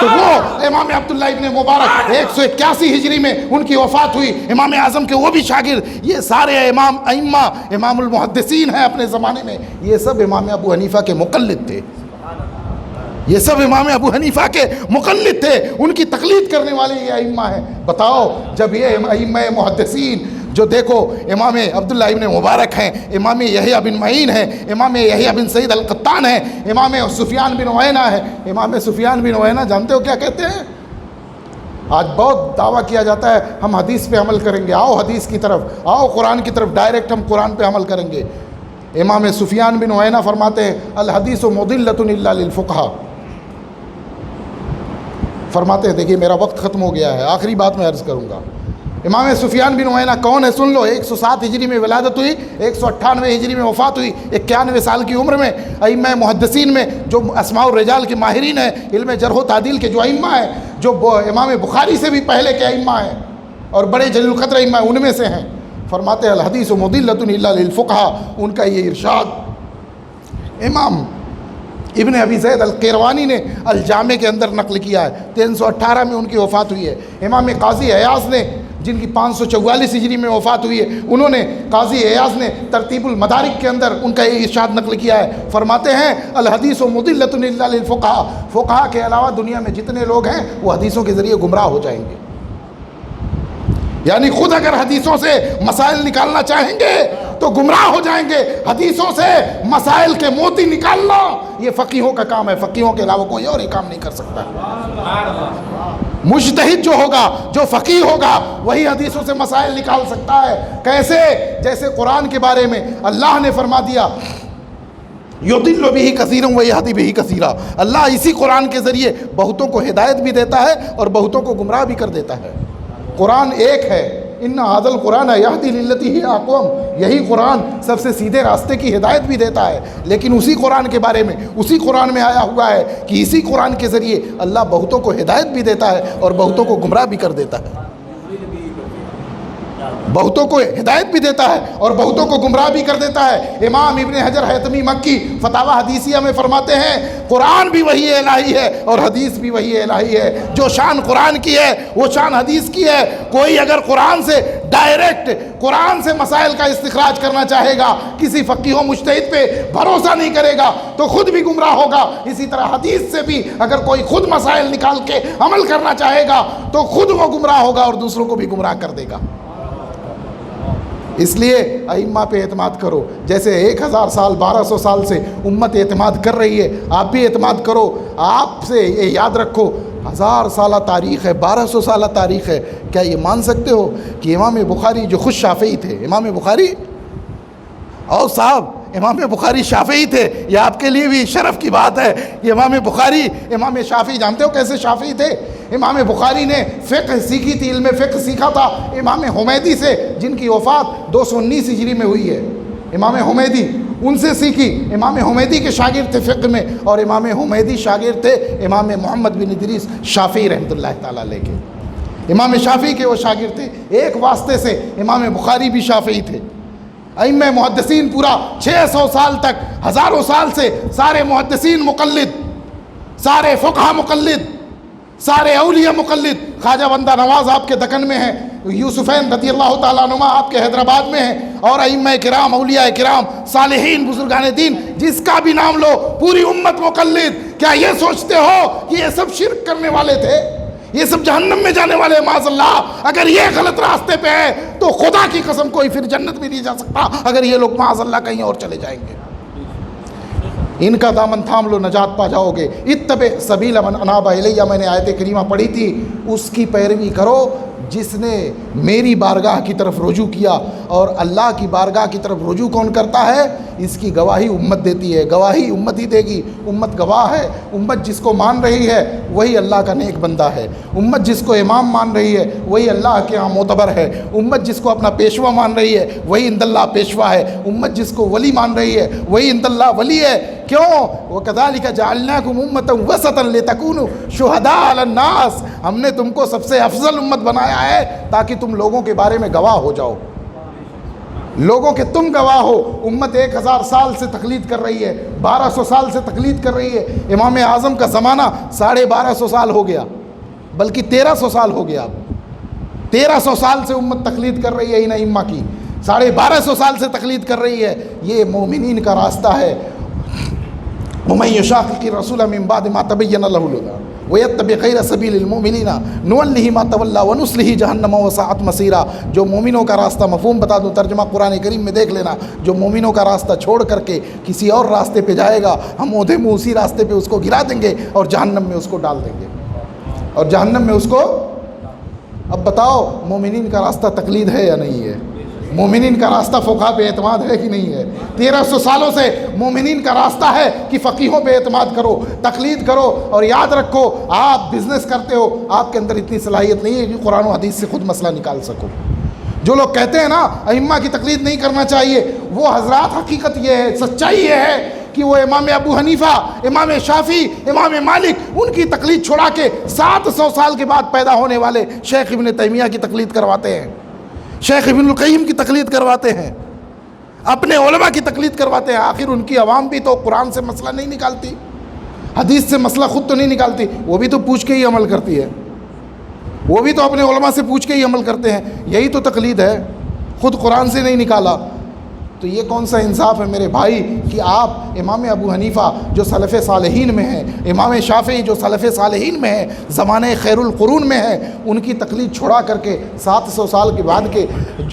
A: تو وہ امام عبداللہ ابن مبارک 181 ہجری میں ان کی وفات ہوئی، امام اعظم کے وہ بھی شاگرد، یہ سارے ائمہ امام المحدثین ہیں اپنے زمانے میں، یہ سب امام ابو حنیفہ کے مقلد تھے، یہ سب امام ابو حنیفہ کے مقلد تھے، ان کی تقلید کرنے والے یہ ائمہ ہیں۔ بتاؤ، جب یہ ائمہ محدثین، جو دیکھو امام عبداللہ ابن مبارک ہیں، امام یحییٰ بن معین ہیں، امام یحییٰ بن سعید القطان ہیں، امام سفیان بن عیینہ ہیں۔ امام سفیان بن عیینہ جانتے ہو کیا کہتے ہیں؟ آج بہت دعویٰ کیا جاتا ہے ہم حدیث پہ عمل کریں گے، آؤ حدیث کی طرف، آؤ قرآن کی طرف، ڈائریکٹ ہم قرآن پہ عمل کریں گے۔ امام سفیان بن عیینہ فرماتے ہیں الحدیث مضلۃ الا للفقہاء، فرماتے ہیں، دیکھیے میرا وقت ختم ہو گیا ہے، آخری بات میں عرض کروں گا۔ امام سفیان بن عیینہ کون ہے؟ سن لو، 107 ہجری میں ولادت ہوئی، 198 ہجری میں وفات ہوئی، 91 سال کی عمر میں۔ ائمہ محدثین میں جو اسماء الرجال کے ماہرین ہیں، علم جرح و تعدیل کے جو ائمہ ہیں، جو امام بخاری سے بھی پہلے کے ائمہ ہیں اور بڑے جلیل القدر ائمہ ہیں، ان میں سے ہیں۔ فرماتے ہیں الحدیث مضلۃ الا للفقہاء، ان کا یہ ارشاد امام ابن ابی زید القیروانی نے الجامع کے اندر نقل کیا ہے، 318 میں ان کی وفات ہوئی ہے۔ امام قاضی عیاض نے، جن کی 544 ہجری میں وفات ہوئی ہے، انہوں نے، قاضی عیاض نے ترتیب المدارک کے اندر ان کا یہ ارشاد نقل کیا ہے، فرماتے ہیں الحدیث مضلۃ الا للفقہاء، فقہاء کے علاوہ دنیا میں جتنے لوگ ہیں وہ حدیثوں کے ذریعے گمراہ ہو جائیں گے۔ یعنی خود اگر حدیثوں سے مسائل نکالنا چاہیں گے تو گمراہ ہو جائیں گے۔ حدیثوں سے مسائل کے موتی نکالنا یہ فقیہوں کا کام ہے، فقیہوں کے علاوہ کوئی اور یہ کام نہیں کر سکتا۔ مجتہد جو ہوگا، جو فقیہ ہوگا، وہی حدیثوں سے مسائل نکال سکتا ہے۔ کیسے؟ جیسے قرآن کے بارے میں اللہ نے فرما دیا یضل بہ کثیرا ویہدی بہ کثیرا، اللہ اسی قرآن کے ذریعے بہتوں کو ہدایت بھی دیتا ہے اور بہتوں کو گمراہ بھی کر دیتا ہے۔ قرآن ایک ہے، ان ھذا القرآن یہدی للتی ہی اقوم، یہی قرآن سب سے سیدھے راستے کی ہدایت بھی دیتا ہے۔ لیکن اسی قرآن کے بارے میں، اسی قرآن میں آیا ہوا ہے کہ اسی قرآن کے ذریعے اللہ بہتوں کو ہدایت بھی دیتا ہے اور بہتوں کو گمراہ بھی کر دیتا ہے۔ بہتوں کو ہدایت بھی دیتا ہے اور بہتوں کو گمراہ بھی کر دیتا ہے۔ امام ابن حجر حیثمی مکی فتاوی حدیثیہ میں فرماتے ہیں قرآن بھی وحی الہی ہے اور حدیث بھی وحی الہی ہے۔ جو شان قرآن کی ہے وہ شان حدیث کی ہے۔ کوئی اگر قرآن سے ڈائریکٹ قرآن سے مسائل کا استخراج کرنا چاہے گا، کسی فقیہ و مجتہد پہ بھروسہ نہیں کرے گا تو خود بھی گمراہ ہوگا۔ اسی طرح حدیث سے بھی اگر کوئی خود مسائل نکال کے عمل کرنا چاہے گا تو خود وہ گمراہ ہوگا اور دوسروں کو بھی گمراہ کر دے گا۔ اس لیے ائمہ پہ اعتماد کرو، جیسے 1000 سال 1200 سال سے امت اعتماد کر رہی ہے، آپ بھی اعتماد کرو۔ آپ سے یہ یاد رکھو 1000 سالہ تاریخ ہے، 1200 سالہ تاریخ ہے، کیا یہ مان سکتے ہو کہ امام بخاری جو خود شافعی تھے، امام بخاری اور صاحب امام بخاری شافعی تھے، یہ آپ کے لیے بھی شرف کی بات ہے کہ امام بخاری امام شافعی، جانتے ہو کیسے شافعی تھے؟ امام بخاری نے فقہ سیکھی تھی، علم فقہ سیکھا تھا امام حمیدی سے، جن کی وفات 219 ہجری میں ہوئی ہے۔ امام حمیدی ان سے سیکھی، امام حمیدی کے شاگرد تھے فقہ میں، اور امام حمیدی شاگرد تھے امام محمد بن ادریس شافعی رحمۃ اللہ تعالیٰ علیہ کے۔ امام شافعی کے وہ شاگرد تھے، ایک واسطے سے امام بخاری بھی شافعی تھے۔ ائمہ محدثین پورا 600 سال تک، ہزاروں سال سے سارے محدثین مقلد، سارے فقہا مقلد، سارے اولیاء مقلد۔ خواجہ بندہ نواز آپ کے دکن میں ہیں، یوسفین رضی اللہ تعالیٰ عنہما آپ کے حیدرآباد میں ہیں، اور ائمہ کرام، اولیاء کرام، صالحین، بزرگان دین، جس کا بھی نام لو پوری امت مقلد۔ کیا یہ سوچتے ہو کہ یہ سب شرک کرنے والے تھے، یہ سب جہنم میں جانے والے؟ معاذ اللہ، اگر یہ غلط راستے پہ ہے تو خدا کی قسم کوئی پھر جنت بھی نہیں جا سکتا اگر یہ لوگ معاذ اللہ کہیں اور چلے جائیں گے۔ ان کا دامن تھام لو، نجات پا جاؤ گے۔ اتبع سبیل من اناب الیہ، میں نے آیت کریمہ پڑھی تھی، اس کی پیروی کرو جس نے میری بارگاہ کی طرف رجوع کیا۔ اور اللہ کی بارگاہ کی طرف رجوع کون کرتا ہے؟ اس کی گواہی امت دیتی ہے، گواہی امت ہی دے گی۔ امت گواہ ہے، امت جس کو مان رہی ہے وہی اللہ کا نیک بندہ ہے، امت جس کو امام مان رہی ہے وہی اللہ کے ہاں معتبر ہے، امت جس کو اپنا پیشوا مان رہی ہے وہی عند اللہ پیشوا ہے، امت جس کو ولی مان رہی ہے وہی عند اللہ ولی ہے۔ کیوں؟ وَكَذَلِكَ جَعَلْنَاكُمْ أُمَّةً وَسَطًا لِتَكُونُوا شُهَدَاءَ عَلَى النَّاسِ، ہم نے تم کو سب سے افضل امت بنایا ہے تاکہ تم لوگوں کے بارے میں گواہ ہو جاؤ، لوگوں کے تم گواہ ہو۔ امت 1000 سال سے تقلید کر رہی ہے، 1200 سال سے تقلید کر رہی ہے۔ امام اعظم کا زمانہ 1250 سال ہو گیا، بلکہ 1300 سال ہو گیا۔ 1300 سال سے امت تقلید کر رہی ہے ان ائمہ کی، 1250 سال سے تقلید کر رہی ہے۔ یہ مومنین کا راستہ ہے۔ وَمَن يُشَاقِقِ الرَّسُولَ مِن بَعْدِ مَا تَبَيَّنَ لَهُ الْهُدَىٰ وَيَتَّبِعْ غَيْرَ سَبِيلِ الْمُؤْمِنِينَ نُوَلِّهِ مَا تَوَلَّىٰ وَنُصْلِهِ جَهَنَّمَ وَسَاءَتْ مَصِيرًا۔ جو مومنوں کا راستہ، مفہوم بتا دوں، ترجمہ قرآن کریم میں دیکھ لینا، جو مومنوں کا راستہ چھوڑ کر کے کسی اور راستے پہ جائے گا، ہم اودھے منہ اسی راستے پہ اس کو گرا دیں گے اور جہنم میں اس کو ڈال دیں گے، اور جہنم میں اس کو۔ اب بتاؤ مومنین کا راستہ تقلید ہے یا نہیں ہے؟ مومنین کا راستہ فقہا پہ اعتماد ہے کہ نہیں ہے؟ 1300 سالوں سے مومنین کا راستہ ہے کہ فقیہوں پہ اعتماد کرو، تقلید کرو، اور یاد رکھو آپ بزنس کرتے ہو، آپ کے اندر اتنی صلاحیت نہیں ہے کہ قرآن و حدیث سے خود مسئلہ نکال سکو۔ جو لوگ کہتے ہیں نا ائمہ کی تقلید نہیں کرنا چاہیے، وہ حضرات حقیقت یہ ہے، سچائی یہ ہے کہ وہ امام ابو حنیفہ، امام شافعی، امام مالک، ان کی تقلید چھوڑا کے 700 سال کے بعد پیدا ہونے والے شیخ ابن تیمیہ کی تقلید کرواتے ہیں، شیخ ابن القیم کی تقلید کرواتے ہیں، اپنے علماء کی تقلید کرواتے ہیں۔ آخر ان کی عوام بھی تو قرآن سے مسئلہ نہیں نکالتی، حدیث سے مسئلہ خود تو نہیں نکالتی، وہ بھی تو پوچھ کے ہی عمل کرتی ہے، وہ بھی تو اپنے علماء سے پوچھ کے ہی عمل کرتے ہیں۔ یہی تو تقلید ہے، خود قرآن سے نہیں نکالا۔ تو یہ کون سا انصاف ہے میرے بھائی کہ آپ امام ابو حنیفہ جو سلف صالحین میں ہیں، امام شافعی جو سلف صالحین میں ہیں، زمانے خیر القرون میں ہیں، ان کی تقلید چھوڑا کر کے 700 سال کے بعد کے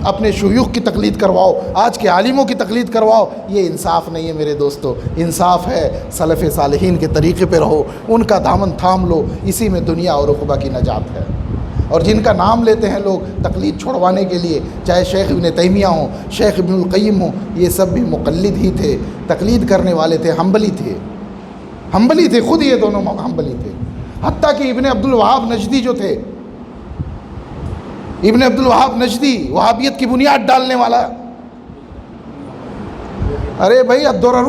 A: اپنے شیوخ کی تقلید کرواؤ، آج کے عالموں کی تقلید کرواؤ۔ یہ انصاف نہیں ہے میرے دوستو، انصاف ہے سلف صالحین کے طریقے پہ رہو، ان کا دامن تھام لو، اسی میں دنیا اور عقبہ کی نجات ہے۔ اور جن کا نام لیتے ہیں لوگ تقلید چھوڑوانے کے لیے، چاہے شیخ ابن تیمیہ ہوں، شیخ ابن القیم ہوں، یہ سب بھی مقلد ہی تھے، تقلید کرنے والے تھے، حنبلی تھے، حنبلی تھے، خود یہ دونوں حنبلی تھے۔ حتیٰ کہ ابن عبد الوہاب نجدی جو تھے، ابن عبد الوہاب نجدی وہابیت کی بنیاد ڈالنے والا، ارے بھائی الدرر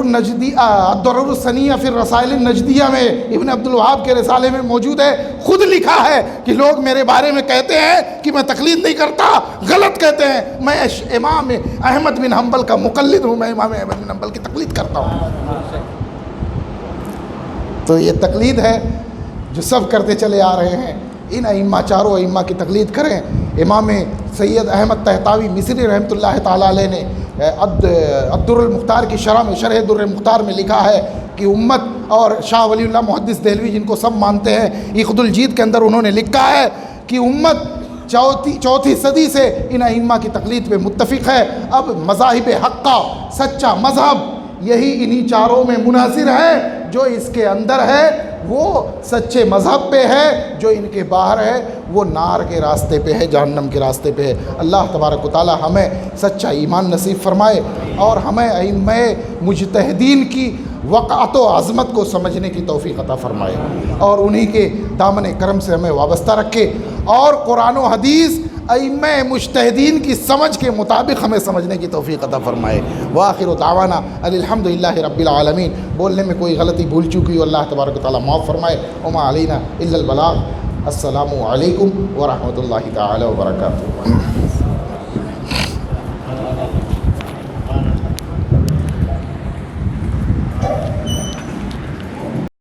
A: السنیہ فی الرسائل النجدیہ میں ابن عبد الوہاب کے رسالے میں موجود ہے، خود لکھا ہے کہ لوگ میرے بارے میں کہتے ہیں کہ میں تقلید نہیں کرتا، غلط کہتے ہیں، میں امام احمد بن حنبل کا مقلد ہوں، میں امام احمد بن حنبل کی تقلید کرتا ہوں۔ تو یہ تقلید ہے جو سب کرتے چلے آ رہے ہیں۔ ان ائمہ، چاروں ائمہ کی تقلید کریں۔ امام سید احمد طحطاوی مصری رحمۃ اللہ تعالیٰ علیہ نے الدر المختار کی شرح میں، شرح در المختار میں لکھا ہے کہ امت، اور شاہ ولی اللہ محدث دہلوی جن کو سب مانتے ہیں، عقد الجید کے اندر انہوں نے لکھا ہے کہ امت چوتھی صدی سے ان ائمہ کی تقلید پہ متفق ہے۔ اب مذاہب حقہ، سچا مذہب یہی انہی چاروں میں منحصر ہے۔ جو اس کے اندر ہے وہ سچے مذہب پہ ہے، جو ان کے باہر ہے وہ نار کے راستے پہ ہے، جہنم کے راستے پہ ہے۔ اللہ تبارک و تعالی ہمیں سچا ایمان نصیب فرمائے، اور ہمیں ائمہ مجتہدین کی وقعت و عظمت کو سمجھنے کی توفیق عطا فرمائے، اور انہی کے دامن کرم سے ہمیں وابستہ رکھے، اور قرآن و حدیث ائمہ مجتہدین کی سمجھ کے مطابق ہمیں سمجھنے کی توفیق عطا فرمائے۔ وآخر دعوانا الحمدللہ رب العالمین۔ بولنے میں کوئی غلطی بھول چکی ہو اللہ تبارک و تعالیٰ معاف فرمائے۔ وما علینا الا البلاغ۔ السلام علیکم ورحمۃ اللہ تعالی وبرکاتہ۔